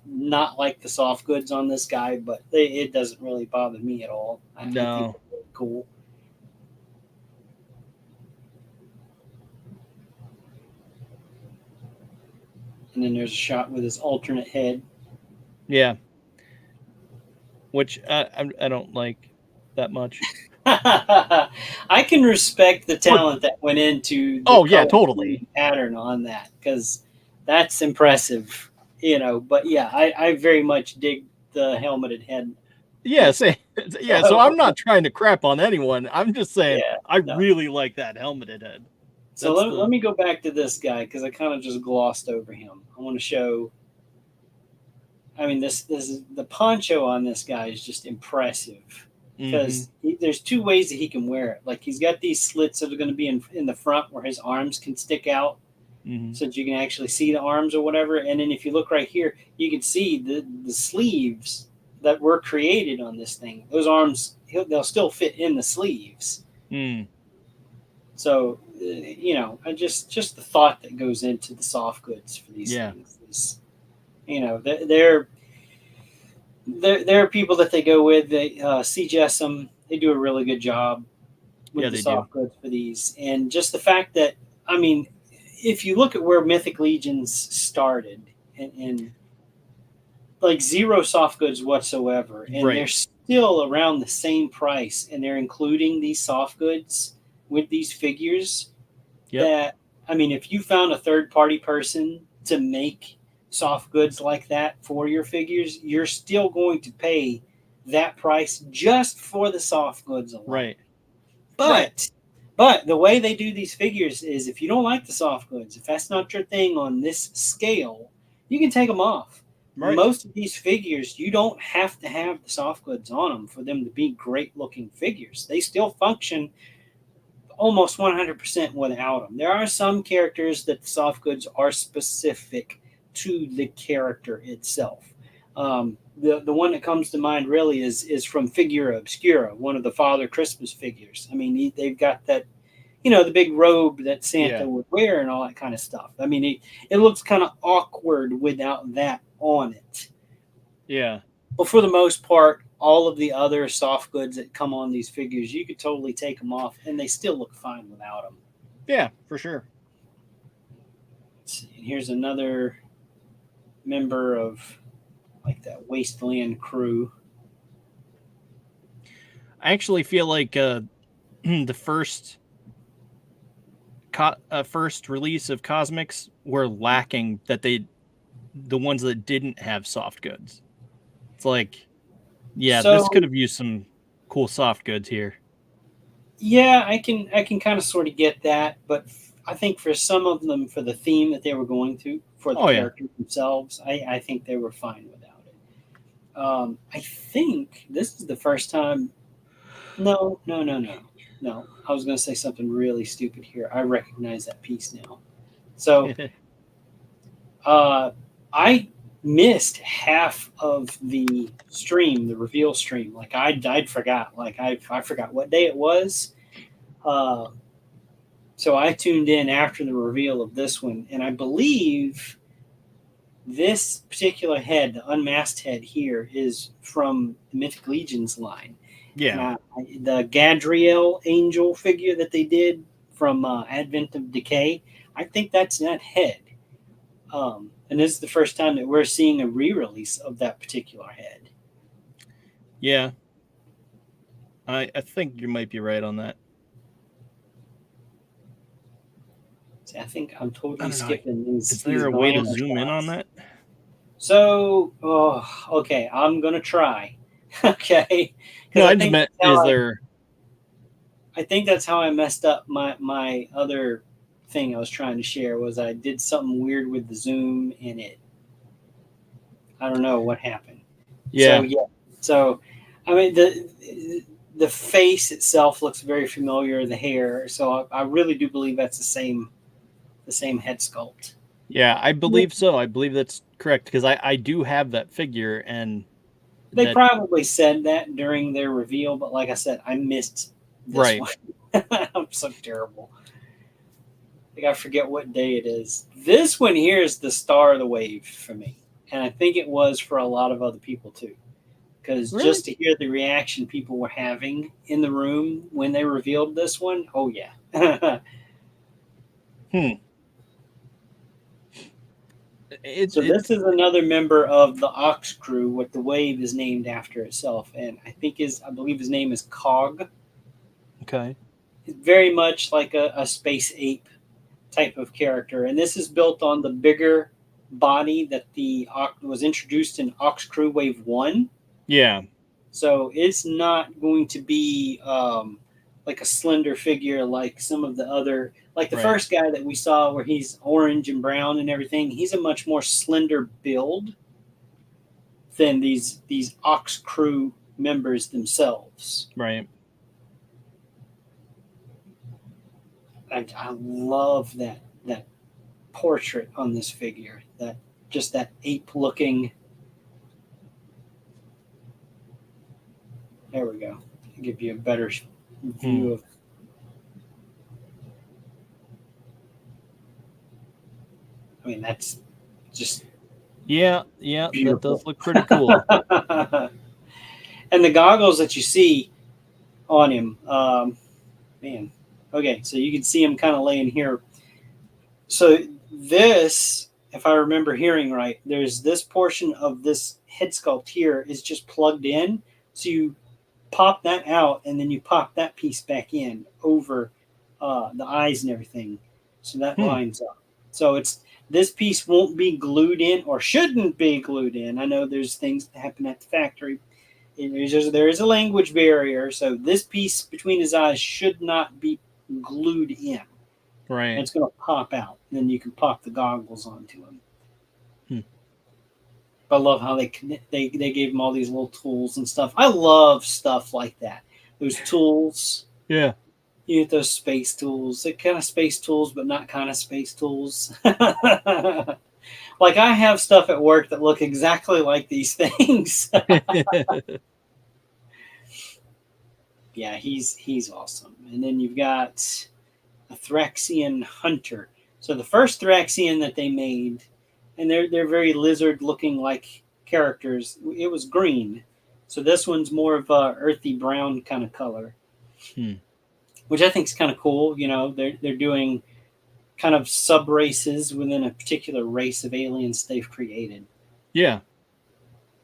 S3: not like the soft goods on this guy, but it doesn't really bother me at all. I think it's really cool. And then there's a shot with his alternate head.
S2: Yeah. Which I don't like that much.
S3: I can respect the talent that went into the
S2: totally
S3: pattern on that, because that's impressive, But yeah, I very much dig the helmeted head.
S2: Yeah, so I'm not trying to crap on anyone. I'm just saying I really like that helmeted head.
S3: So let me go back to this guy, because I kind of just glossed over him. I want to show. I mean, this is the poncho on this guy is just impressive, because there's two ways that he can wear it. Like, he's got these slits that are going to be in the front where his arms can stick out, so that you can actually see the arms or whatever. And then if you look right here, you can see the sleeves that were created on this thing. Those arms, they'll still fit in the sleeves. So, just the thought that goes into the soft goods for these things is, there are people that they go with. They CGS them. They do a really good job with the soft goods for these. And just the fact that, I mean, if you look at where Mythic Legions started, and like zero soft goods whatsoever, and they're still around the same price, and they're including these soft goods with these figures. That, I mean, if you found a third-party person to make soft goods like that for your figures, you're still going to pay that price just for the soft goods alone. But the way they do these figures is, if you don't like the soft goods, if that's not your thing on this scale, you can take them off. Most of these figures, you don't have to have the soft goods on them for them to be great-looking figures. They still function almost 100% without them. There are some characters that the soft goods are specific to the character itself. The one that comes to mind really is from Figura Obscura, one of the Father Christmas figures. I mean, they've got that, the big robe that Santa would wear and all that kind of stuff. I mean, it looks kind of awkward without that on it.
S2: Yeah.
S3: But for the most part, all of the other soft goods that come on these figures, you could totally take them off, and they still look fine without them.
S2: Yeah, for sure.
S3: Let's see, here's another member of like that Wasteland crew.
S2: I actually feel like the first release of Cosmics were lacking the ones that didn't have soft goods. It's like, this could have used some cool soft goods here.
S3: Yeah, I can kind of sort of get that, but I think for some of them, for the theme that they were going to, for the characters themselves, I think they were fine without it. I think this is the first time. No. I was going to say something really stupid here. I recognize that piece now. So, I missed half of the stream, the reveal stream. Like I'd forgot. Like I forgot what day it was. So I tuned in after the reveal of this one, and I believe this particular head, the unmasked head here, is from the Mythic Legions line.
S2: Yeah.
S3: The Gadriel angel figure that they did from Advent of Decay, I think that's that head. And this is the first time that we're seeing a re-release of that particular head.
S2: Yeah. I think you might be right on that.
S3: See, I think I'm totally skipping these.
S2: Is there a way to zoom in on that?
S3: So, okay, I'm going to try. Okay.
S2: No, I just meant, is there...
S3: I think that's how I messed up my other thing I was trying to share, was I did something weird with the zoom and I don't know what happened.
S2: Yeah.
S3: So I mean, the face itself looks very familiar, the hair. So I really do believe that's the same head sculpt.
S2: Yeah, I believe so. I believe that's correct, because I do have that figure, and
S3: they probably said that during their reveal, but like I said, I missed this one. I'm so terrible. I forget what day it is. This one here is the star of the wave for me, and I think it was for a lot of other people too, because just to hear the reaction people were having in the room when they revealed this one, oh yeah. So this is another member of the Ox crew, what the wave is named after itself, and I believe his name is Cog.
S2: Okay.
S3: It's very much like a space ape type of character, and this is built on the bigger body that was introduced in Ox Crew Wave 1.
S2: Yeah.
S3: So it's not going to be like a slender figure like some of the other, like the first guy that we saw where he's orange and brown and everything. He's a much more slender build than these Ox Crew members themselves.
S2: Right.
S3: I love that portrait on this figure. That ape looking. There we go. I'll give you a better view of. I mean, that's just.
S2: Yeah, beautiful. That does look pretty cool.
S3: And the goggles that you see on him, man. Okay, so you can see him kind of laying here. So this, if I remember hearing right, there's this portion of this head sculpt here is just plugged in. So you pop that out, and then you pop that piece back in over the eyes and everything. So that lines up. So this piece won't be glued in, or shouldn't be glued in. I know there's things that happen at the factory. There is a language barrier, so this piece between his eyes should not be glued in.
S2: Right.
S3: And it's going to pop out. And then you can pop the goggles onto him. I love how they gave him all these little tools and stuff. I love stuff like that. Those tools.
S2: Yeah.
S3: You get those space tools. They're kind of space tools, but not kind of space tools. Like I have stuff at work that look exactly like these things. Yeah, he's awesome. And then you've got a Thraxian hunter. So the first Thraxian that they made, and they're very lizard looking like characters. It was green. So this one's more of a earthy brown kind of color, which I think is kind of cool. You know, they're doing kind of sub races within a particular race of aliens they've created.
S2: Yeah,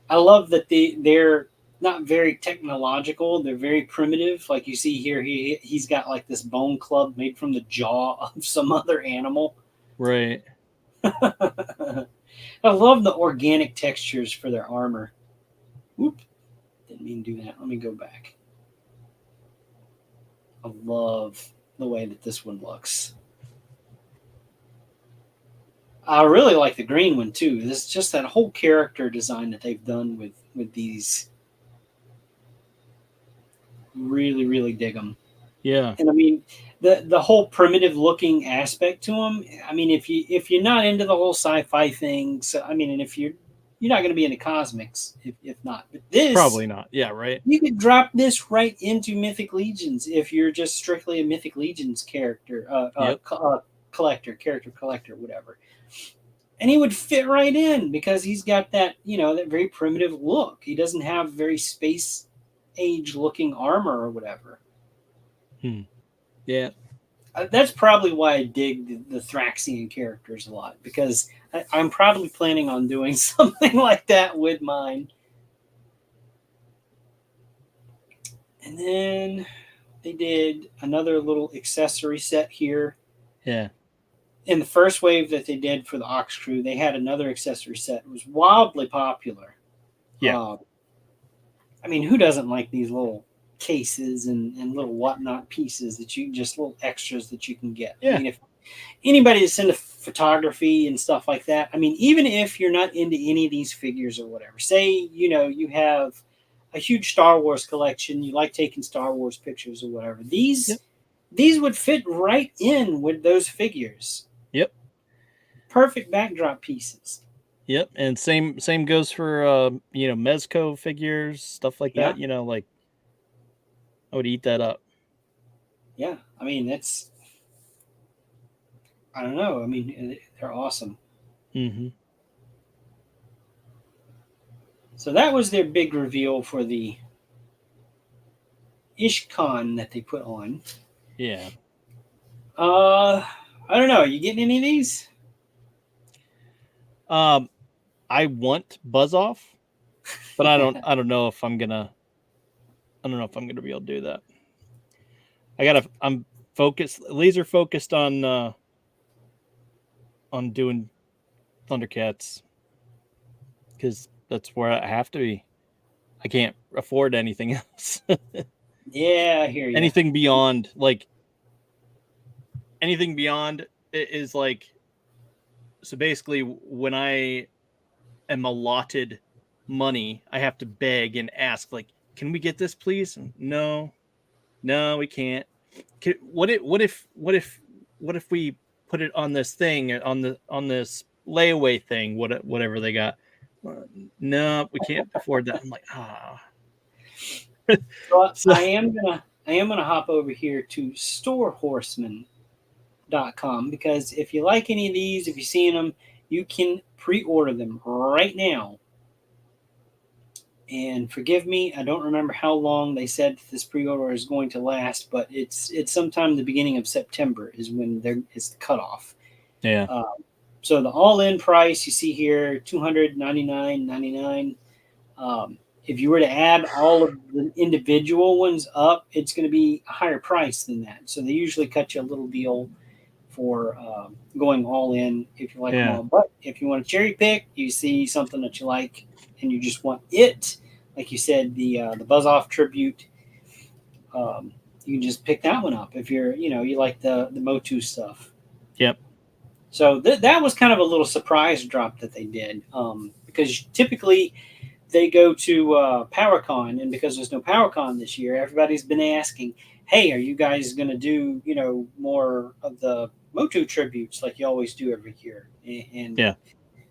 S3: I love that they're not very technological. They're very primitive. Like you see here, he's got like this bone club made from the jaw of some other animal.
S2: right.
S3: I love the organic textures for their armor. Whoop. Didn't mean to do that. Let me go back. I love the way that this one looks. I really like the green one too. This just that whole character design that they've done with these. Really, really dig them.
S2: Yeah.
S3: And I mean, the whole primitive looking aspect to them. I mean, if you're not into the whole sci-fi thing, so I mean, and if you're not going to be into cosmics, if not, but this
S2: Probably not. Yeah, right.
S3: You could drop this right into Mythic Legions if you're just strictly a Mythic Legions character, character collector, whatever. And he would fit right in because he's got that, you know, that very primitive look. He doesn't have very space age looking armor or whatever.
S2: Yeah.
S3: That's probably why I dig the Thraxian characters a lot, because I'm probably planning on doing something like that with mine. And then they did another little accessory set here.
S2: Yeah.
S3: In the first wave that they did for the Ox Crew, they had another accessory set. It was wildly popular.
S2: Yeah.
S3: I mean, who doesn't like these little cases and little whatnot pieces that you just little extras that you can get?
S2: Yeah.
S3: I mean, if anybody that's into photography and stuff like that, I mean, even if you're not into any of these figures or whatever, say, you know, you have a huge Star Wars collection, you like taking Star Wars pictures or whatever, these would fit right in with those figures.
S2: Yep.
S3: Perfect backdrop pieces.
S2: Yep, and same goes for you know, Mezco figures, stuff like that. You know, like I would eat that up.
S3: Yeah, I mean that's, I don't know. I mean, they're awesome.
S2: Mm-hmm.
S3: So that was their big reveal for the IshCon that they put on.
S2: Yeah.
S3: I don't know. You getting any of these?
S2: I want Buzz Off, but I don't know if I'm gonna be able to do that. I'm laser focused on doing Thundercats, because that's where I have to be. I can't afford anything else.
S3: Yeah, I hear you.
S2: Anything beyond is like, so basically when I am allotted money, I have to beg and ask, like, can we get this, please? No, we can't. What if we put it on this thing, on this layaway thing, whatever they got? No, we can't afford that. I'm like,
S3: So I am gonna hop over here to storehorseman.com, because if you like any of these, if you've seen them, you can pre-order them right now. And forgive me, I don't remember how long they said this pre-order is going to last, but it's sometime the beginning of September is when it's the cutoff.
S2: Yeah.
S3: So the all-in price you see here, $299.99. If you were to add all of the individual ones up, it's going to be a higher price than that. So they usually cut you a little deal for going all in if you like them all. But if you want to cherry pick, you see something that you like and you just want it, like you said, the Buzz Off tribute, you can just pick that one up if you like the Motu stuff.
S2: Yep.
S3: So that was kind of a little surprise drop that they did, because typically they go to PowerCon, and because there's no PowerCon this year, everybody's been asking, hey, are you guys going to do, more of the Motu tributes like you always do every year? And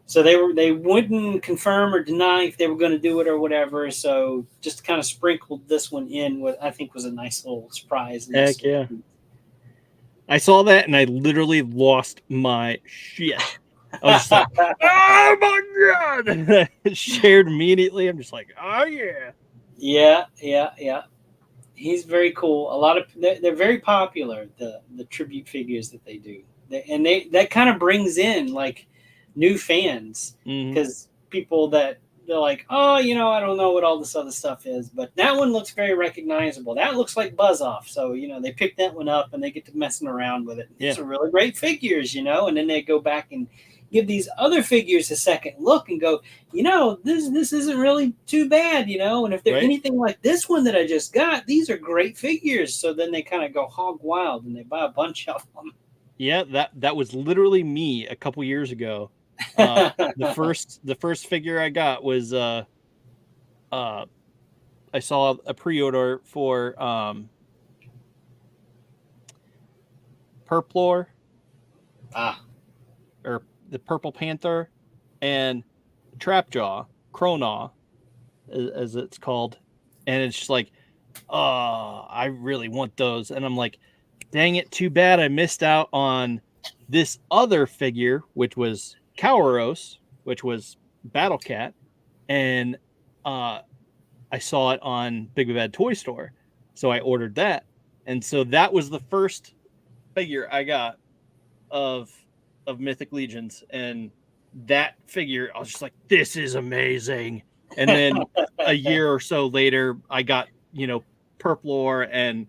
S3: So they wouldn't confirm or deny if they were going to do it or whatever. So just kind of sprinkled this one in, what I think was a nice little surprise.
S2: Heck yeah! I saw that and I literally lost my shit. I was just like, "Oh my god!" Shared immediately. I'm just like, "Oh yeah."
S3: Yeah. He's very cool. A lot of they're very popular. The tribute figures that they do, that kind of brings in like new fans, because people that they're like, oh, I don't know what all this other stuff is, but that one looks very recognizable. That looks like Buzz Off. So they pick that one up and they get to messing around with it.
S2: Yeah.
S3: These are really great figures, and then they go back and give these other figures a second look and go, this isn't really too bad, and if they're anything like this one that I just got, these are great figures. So then they kind of go hog wild and they buy a bunch of them.
S2: Yeah, that was literally me a couple years ago. The first figure I got was I saw a pre-order for Purplor. Or the Purple Panther and Trapjaw, Cronaw, as it's called. And it's just like, oh, I really want those. And I'm like, dang it, too bad I missed out on this other figure, which was Kauros, which was Battle Cat. And I saw it on Big Bad Toy Store. So I ordered that. And so that was the first figure I got of Mythic Legions, and that figure I was just like, this is amazing. And then a year or so later I got Purplor and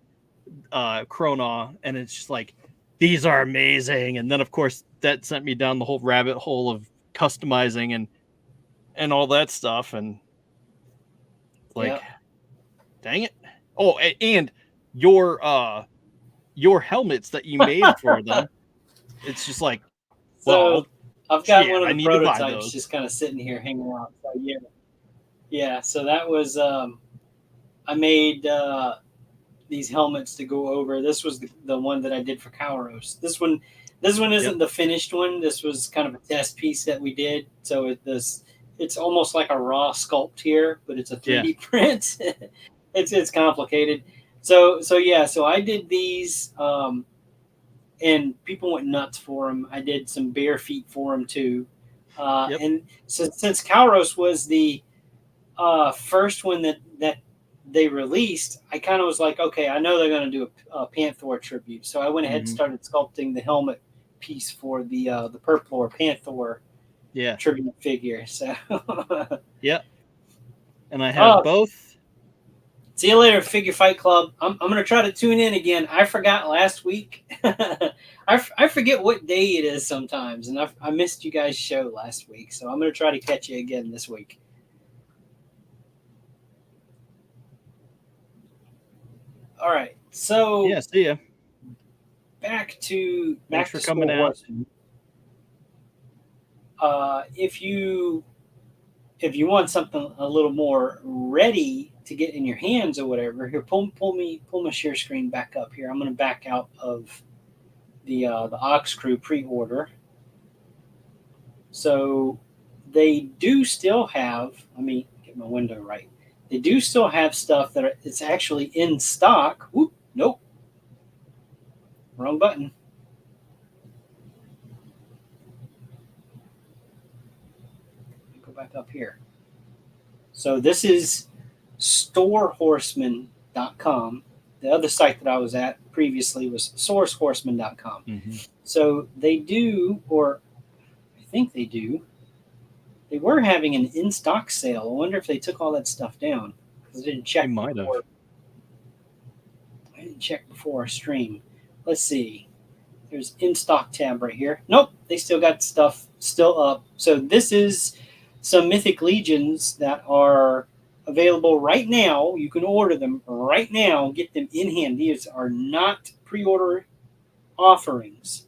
S2: Cronaw, and it's just like, these are amazing. And then of course that sent me down the whole rabbit hole of customizing and all that stuff, and like, dang it. Oh, and your helmets that you made for them, it's just like,
S3: so I've got one of the prototypes just kind of sitting here hanging out. So yeah. So that was I made these helmets to go over. This was the one that I did for Kauros. This one isn't the finished one. This was kind of a test piece that we did. So it's almost like a raw sculpt here, but it's a 3D print. It's complicated. So I did these. And people went nuts for them. I did some bare feet for them too. And so, since Kauros was the first one that they released, I kind of was like, okay, I know they're going to do a Panther tribute. So I went ahead and started sculpting the helmet piece for the Purplor Panther tribute figure. So
S2: and I have both.
S3: See you later, Figure Fight Club. I'm going to try to tune in again. I forgot last week. I forget what day it is sometimes, and I missed you guys' show last week, so I'm going to try to catch you again this week. All right, so
S2: see ya.
S3: Back to
S2: coming out.
S3: If you want something a little more ready to get in your hands or whatever, here, pull my share screen back up here. I'm going to back out of the Ox Crew pre-order. So they do still have, let me get my window right. They do still have stuff that it's actually in stock. Whoop, nope. Wrong button. Go back up here. So this is storehorseman.com. The other site that I was at previously was sourcehorseman.com. So they do, or I think they do, they were having an in-stock sale. I wonder if they took all that stuff down, because I didn't check. I didn't check before our stream. Let's see. There's in-stock tab right here. Nope, they still got stuff still up. So this is some Mythic Legions that are available right now. You can order them right now, get them in hand. These are not pre-order offerings.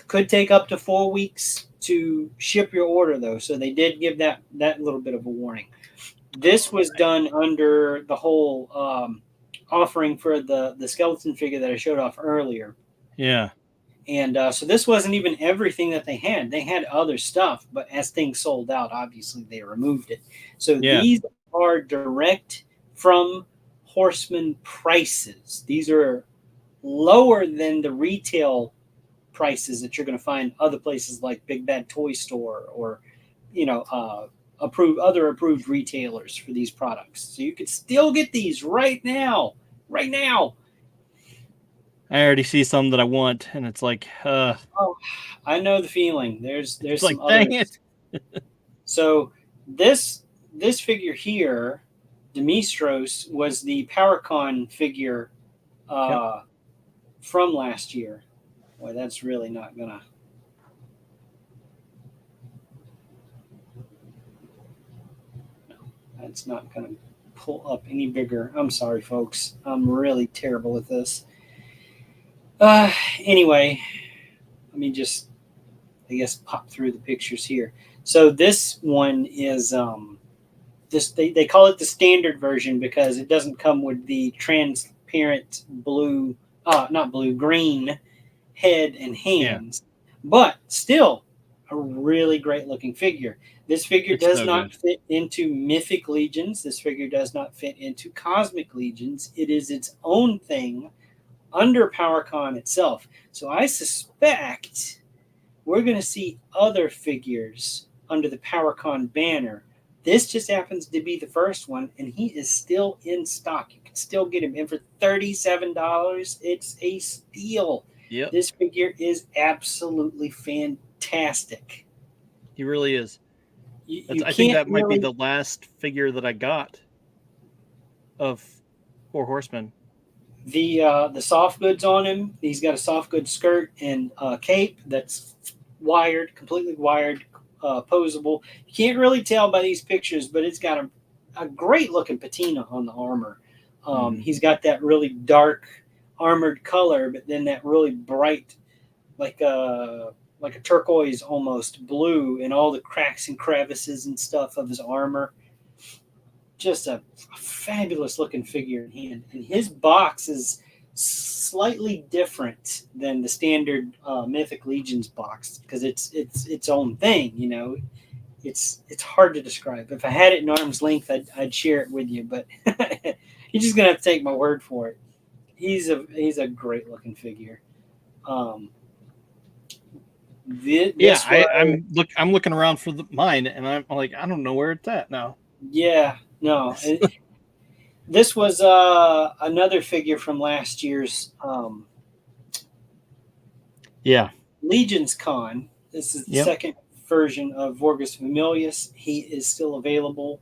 S3: Could take up to 4 weeks to ship your order, though. So they did give that little bit of a warning. This was done under the whole offering for the skeleton figure that I showed off earlier.
S2: Yeah.
S3: And so this wasn't even everything that they had. They had other stuff, but as things sold out, obviously they removed it. So these are direct from Horseman prices. These are lower than the retail prices that you're going to find other places like Big Bad Toy Store or, other approved retailers for these products. So you could still get these right now.
S2: I already see some that I want, and it's like,
S3: oh, I know the feeling. There's some
S2: like, dang
S3: others.
S2: it.
S3: So this figure here, Demistros, was the PowerCon figure from last year. Boy, that's really not gonna. No, that's not gonna pull up any bigger. I'm sorry, folks. I'm really terrible at this. Anyway, let me just, I guess, pop through the pictures here. So this one is they call it the standard version because it doesn't come with the transparent green head and hands, but still a really great looking figure. This figure does not fit into Mythic Legions. This figure does not fit into Cosmic Legions. It is its own thing under PowerCon itself. So I suspect we're going to see other figures under the PowerCon banner. This just happens to be the first one, and he is still in stock. You can still get him in for $37. It's a steal.
S2: Yep.
S3: This figure is absolutely fantastic.
S2: He really is. I think that might be the last figure that I got of Four Horsemen.
S3: The soft goods on him, he's got a soft goods skirt and cape that's wired, completely wired, posable. You can't really tell by these pictures, but it's got a great looking patina on the armor. He's got that really dark armored color, but then that really bright, like a turquoise almost blue in all the cracks and crevices and stuff of his armor. Just a fabulous looking figure in hand, and his box is slightly different than the standard Mythic Legions box because it's its own thing. It's hard to describe. If I had it in arm's length, I'd share it with you, but you're just gonna have to take my word for it. He's a great looking figure. I'm
S2: looking around for mine, and I'm like, I don't know where it's at now.
S3: Yeah, no. This was another figure from last year's Legions Con. This is the second version of Vorgus Familius. He is still available,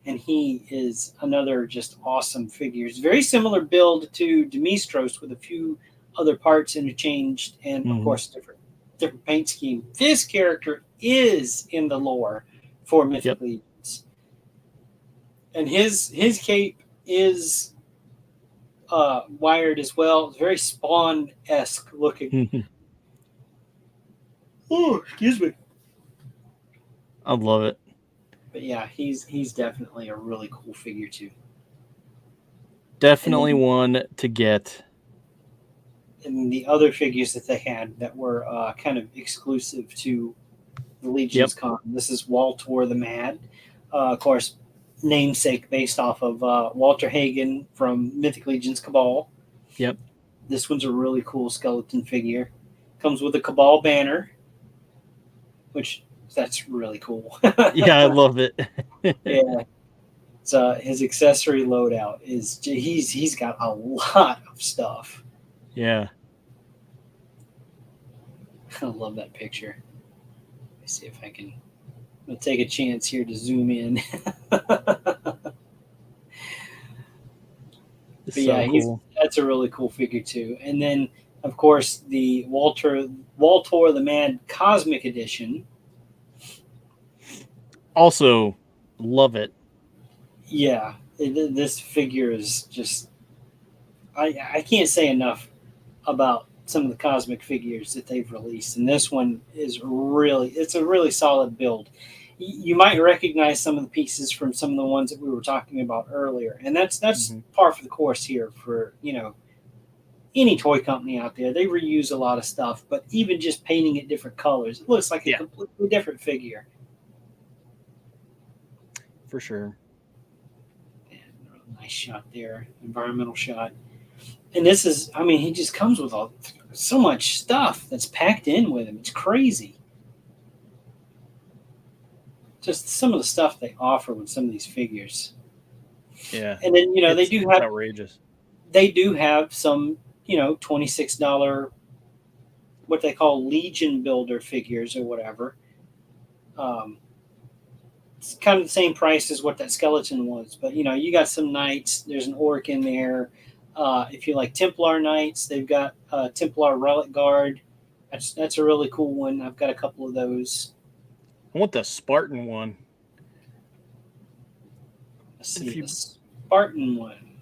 S3: and he is another just awesome figure. It's very similar build to Demistros with a few other parts interchanged and, of course, different paint scheme. This character is in the lore for Mythic Legions. And his cape is wired as well. It's very Spawn-esque looking. Oh, excuse me.
S2: I love it.
S3: But yeah, he's definitely a really cool figure too.
S2: Definitely one to get.
S3: And the other figures that they had that were kind of exclusive to the Legions Con. This is Waltor the Mad. Of course, namesake based off of Walter Hagen from Mythic Legions Cabal.
S2: Yep.
S3: This one's a really cool skeleton figure. Comes with a Cabal banner, which that's really cool.
S2: Yeah, I love it.
S3: Yeah. So his accessory loadout is he's got a lot of stuff.
S2: Yeah.
S3: I love that picture. Let me see if I can. I'm gonna take a chance here to zoom in. But yeah,
S2: cool.
S3: That's a really cool figure too. And then, of course, the Waltor the Mad Cosmic Edition.
S2: Also, love it.
S3: Yeah, this figure is just. I can't say enough about some of the Cosmic figures that they've released, and this one is it's a really solid build. You might recognize some of the pieces from some of the ones that we were talking about earlier, and that's par for the course here for any toy company out there, they reuse a lot of stuff, but even just painting it different colors, it looks like a completely different figure.
S2: For sure.
S3: And nice shot there, environmental shot. And this is, I mean, he just comes with so much stuff that's packed in with him. It's crazy. Just some of the stuff they offer with some of these figures.
S2: Yeah.
S3: And then, they do have
S2: outrageous.
S3: They do have some, $26 what they call Legion Builder figures or whatever. It's kind of the same price as what that skeleton was, but you got some knights. There's an orc in there. If you like Templar knights, they've got Templar Relic Guard. That's a really cool one. I've got a couple of those.
S2: I want the Spartan one.
S3: Let's see, the Spartan one.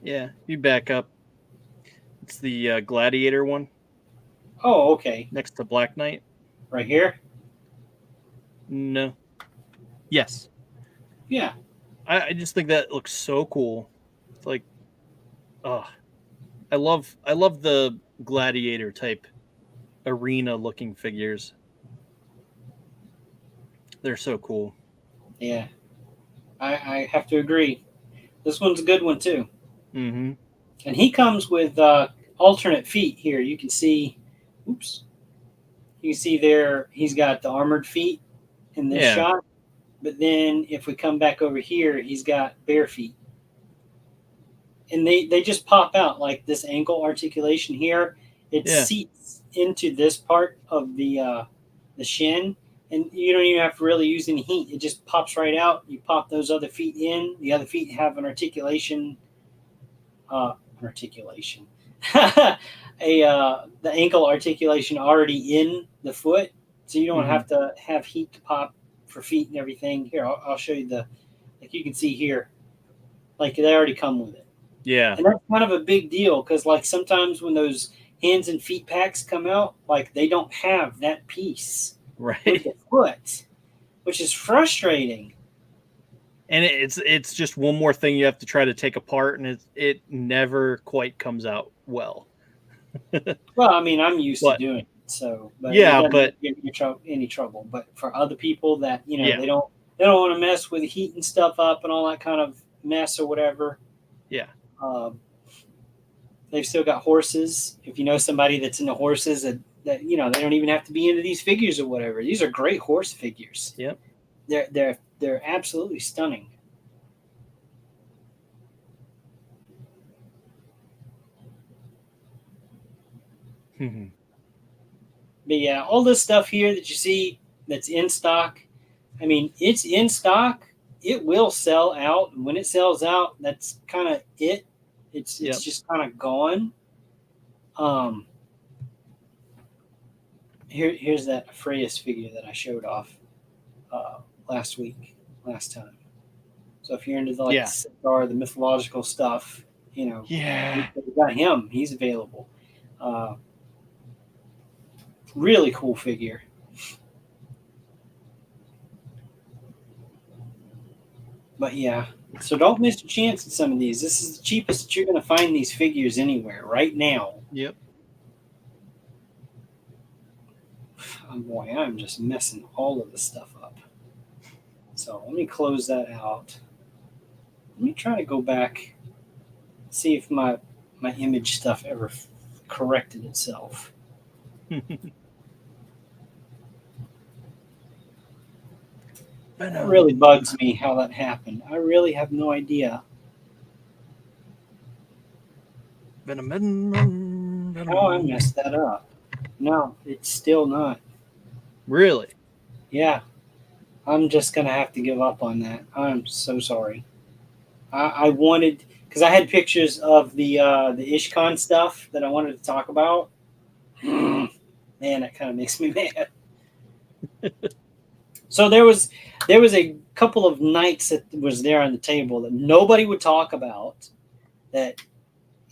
S2: Yeah, you back up. It's the Gladiator one.
S3: Oh, okay.
S2: Next to Black Knight.
S3: Right here?
S2: No. Yes.
S3: Yeah.
S2: I just think that looks so cool. It's like, I love the Gladiator type arena looking figures. They're so cool.
S3: Yeah. I have to agree. This one's a good one too.
S2: Mm-hmm.
S3: And he comes with alternate feet here. You can see, oops. You can see there he's got the armored feet in this shot. But then if we come back over here, he's got bare feet. And they just pop out like this ankle articulation here. It seats into this part of the shin. And you don't even have to really use any heat. It just pops right out. You pop those other feet in. The other feet have an articulation. The ankle articulation already in the foot. So you don't have to have heat to pop for feet and everything. Here, I'll show you like you can see here. Like they already come with it.
S2: Yeah.
S3: And that's kind of a big deal because like sometimes when those hands and feet packs come out, like they don't have that piece.
S2: Right.
S3: With the foot, which is frustrating.
S2: And it's just one more thing you have to try to take apart, and it never quite comes out well.
S3: Well, I mean, I'm used to doing it, so but give me any trouble. But for other people that they don't want to mess with heat and stuff up and all that kind of mess or whatever.
S2: Yeah.
S3: They've still got horses. If you know somebody that's into horses that they don't even have to be into these figures or whatever. These are great horse figures.
S2: Yep.
S3: They're absolutely stunning. But yeah, all this stuff here that you see that's in stock, I mean, it's in stock. It will sell out. And when it sells out, that's kind of it. It's just kind of gone. Here's that Freya's figure that I showed off last time. So if you're into the mythological stuff, we got him. He's available. Really cool figure. But yeah, so don't miss a chance at some of these. This is the cheapest that you're going to find these figures anywhere right now.
S2: Yep.
S3: Oh boy, I'm just messing all of the stuff up. So let me close that out. Let me try to go back, see if my image stuff ever corrected itself. That really bugs me how that happened. I really have no idea. How I messed that up. No, it's still not.
S2: Really?
S3: Yeah. I'm just going to have to give up on that. I'm so sorry. I wanted, because I had pictures of the IshCon stuff that I wanted to talk about. Man, that kind of makes me mad. So there was a couple of nights that was there on the table that nobody would talk about, that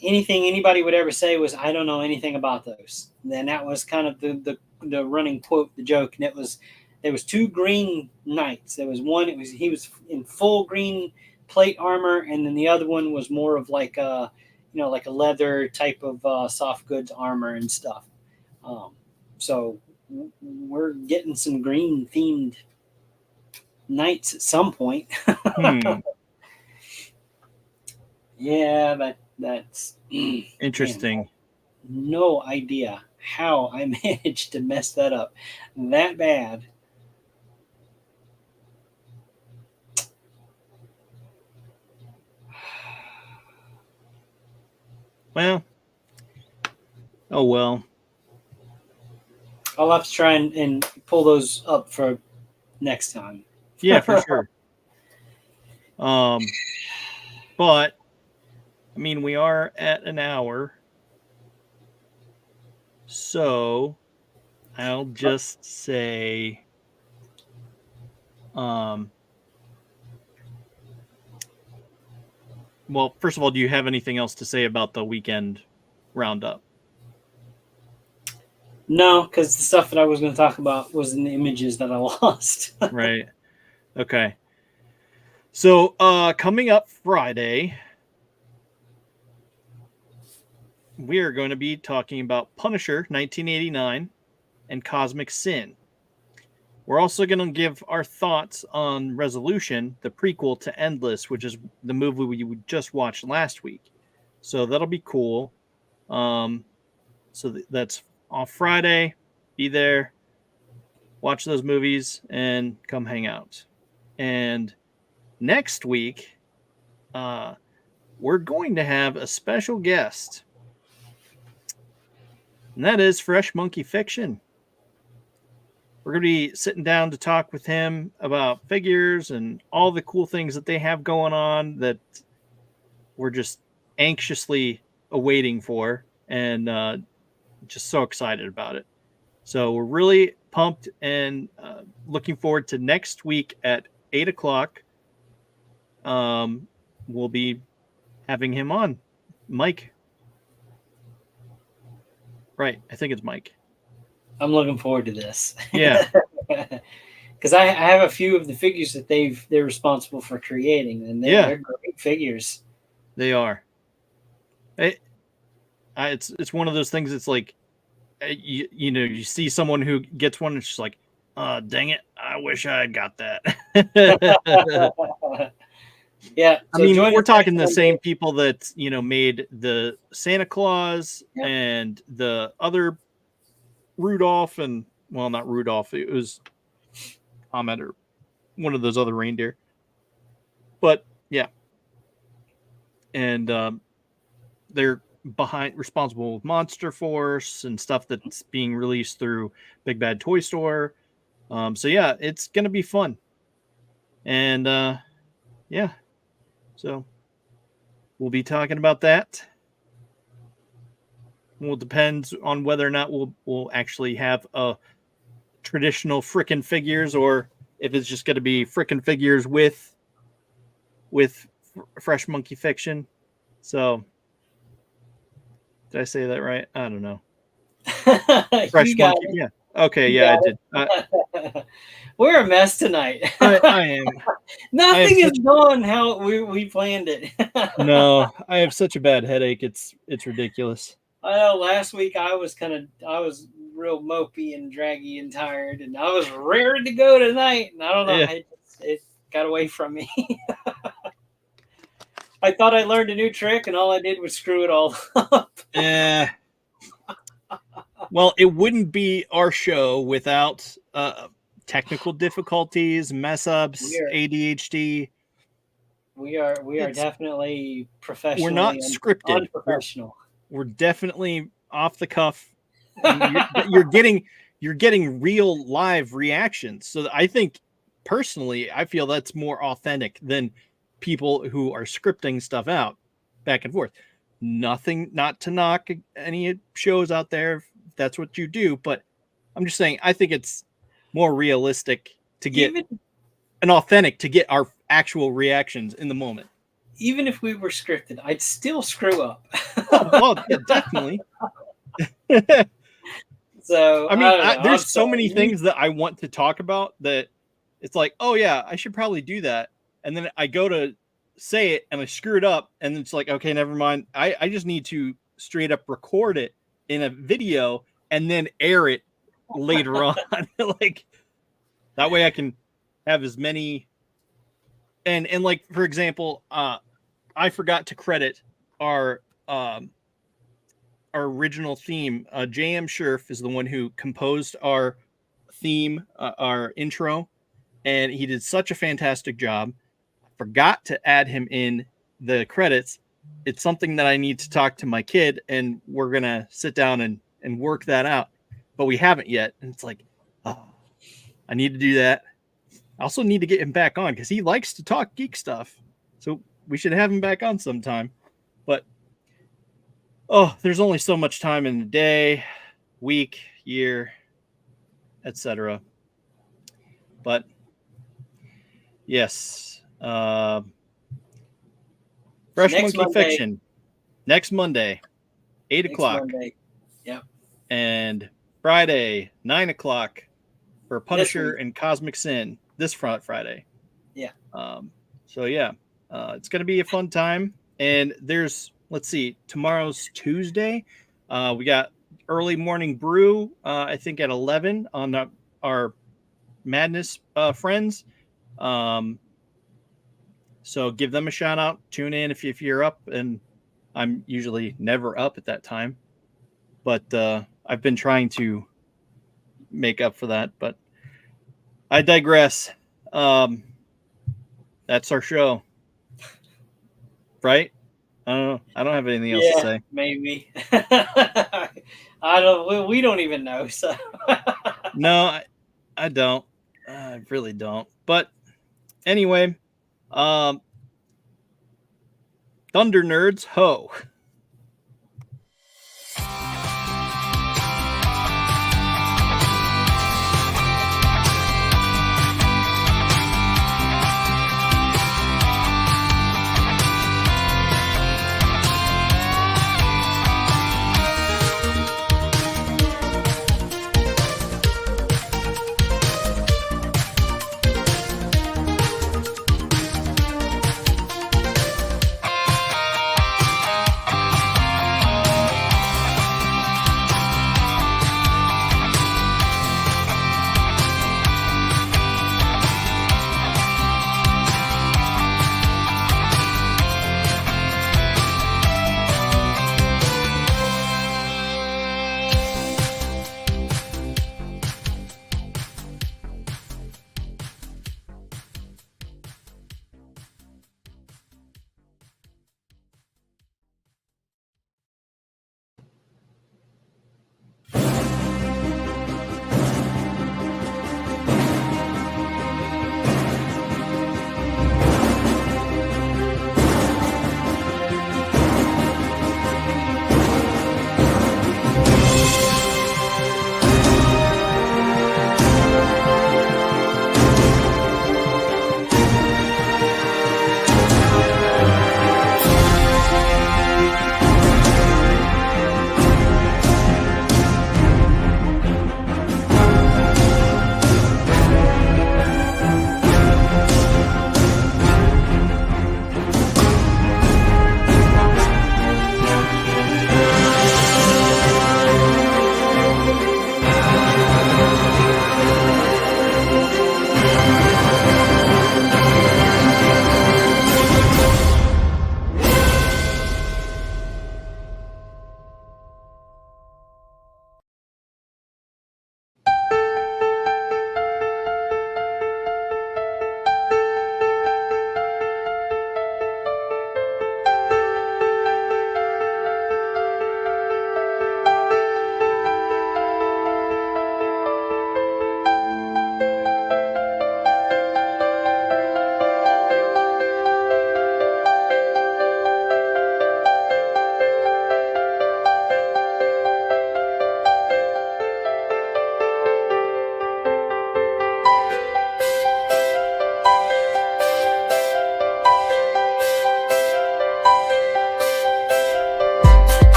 S3: anything anybody would ever say was, I don't know anything about those. And then that was kind of the running quote, the joke. And there was two green knights. There was one, he was in full green plate armor. And then the other one was more of like like a leather type of soft goods armor and stuff. So we're getting some green themed knights at some point. Yeah, that's
S2: interesting.
S3: Man, no idea how I managed to mess that up that bad.
S2: Well, oh well.
S3: I'll have to try and pull those up for next time.
S2: Yeah, for sure. But I mean, we are at an hour, so I'll just say, well, first of all, do you have anything else to say about the weekend roundup?
S3: No, because the stuff that I was going to talk about was in the images that I lost.
S2: Right. Okay. So, coming up Friday, we are going to be talking about Punisher 1989 and Cosmic Sin. We're also going to give our thoughts on Resolution, the prequel to Endless, which is the movie we just watched last week. So that'll be cool. So that's off Friday. Be there, watch those movies, and come hang out. And next week, we're going to have a special guest. And that is Fresh Monkey Fiction. We're going to be sitting down to talk with him about figures and all the cool things that they have going on that we're just anxiously awaiting for, and just so excited about it. So we're really pumped and looking forward to next week at 8 o'clock. We'll be having him on. Mike. Right. I think it's Mike.
S3: I'm looking forward to this.
S2: Yeah.
S3: Because I have a few of the figures that they're responsible for creating, and they're great figures.
S2: They are. It's one of those things. It's like, you see someone who gets one, and it's just like, dang it, I wish I had got that.
S3: Yeah.
S2: I mean, we're talking the same people that, made the Santa Claus and the other Rudolph, and, well, not Rudolph, it was Comet or one of those other reindeer. But, yeah. And they're responsible with Monster Force and stuff that's being released through Big Bad Toy Store. So, yeah, it's going to be fun. And, yeah. So we'll be talking about that. Well, it depends on whether or not we'll actually have a traditional Frickin figures, or if it's just going to be Frickin figures with Fresh Monkey Fiction. So did I say that right? I don't know. Fresh Monkey. Yeah. Okay. Yeah, I did.
S3: We're a mess tonight.
S2: I am.
S3: Nothing is going how we planned it.
S2: No, I have such a bad headache. It's ridiculous.
S3: I know. Last week I was real mopey and draggy and tired, and I was raring to go tonight. And I don't know, it got away from me. I thought I learned a new trick, and all I did was screw it all up.
S2: Yeah. Well, it wouldn't be our show without technical difficulties, mess ups, ADHD.
S3: We are definitely professional.
S2: We're not scripted.
S3: Unprofessional.
S2: We're definitely off the cuff. You're getting real live reactions. So I think personally, I feel that's more authentic than people who are scripting stuff out back and forth. Not to knock any shows out there if that's what you do, but I'm just saying I think it's more realistic to get an authentic to get our actual reactions in the moment.
S3: Even if we were scripted, I'd still screw up.
S2: Well, yeah, definitely.
S3: So
S2: I mean, there's so many things that I want to talk about that it's like, oh yeah, I should probably do that, and then I go to say it and I screw it up, and it's like, okay, never mind. I just need to straight up record it in a video and then air it later on. Like that way I can have as many. And like, for example, I forgot to credit our original theme. J.M. Scherf is the one who composed our theme, our intro, and he did such a fantastic job. I forgot to add him in the credits. It's something that I need to talk to my kid, and we're going to sit down and work that out. But we haven't yet. And it's like, oh, I need to do that. I also need to get him back on because he likes to talk geek stuff. So we should have him back on sometime. But, oh, there's only so much time in the day, week, year, etc. But, yes. Fresh Monkey Fiction. Next Monday, 8 o'clock.
S3: Yep.
S2: And Friday, 9 o'clock for Punisher and Cosmic Sin. This Friday.
S3: Yeah.
S2: So yeah, it's going to be a fun time. And there's, let's see, tomorrow's Tuesday. We got early morning brew, I think at 11 on our Madness friends. So give them a shout out. Tune in if you're up. And I'm usually never up at that time. But I've been trying to make up for that. But I digress. That's our show. Right? I don't know. I don't have anything else to say.
S3: Maybe. I don't. We don't even know. So.
S2: No, I don't. I really don't. But anyway, Thunder Nerds, ho.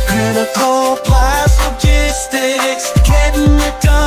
S4: Critical blast logistics, getting it done.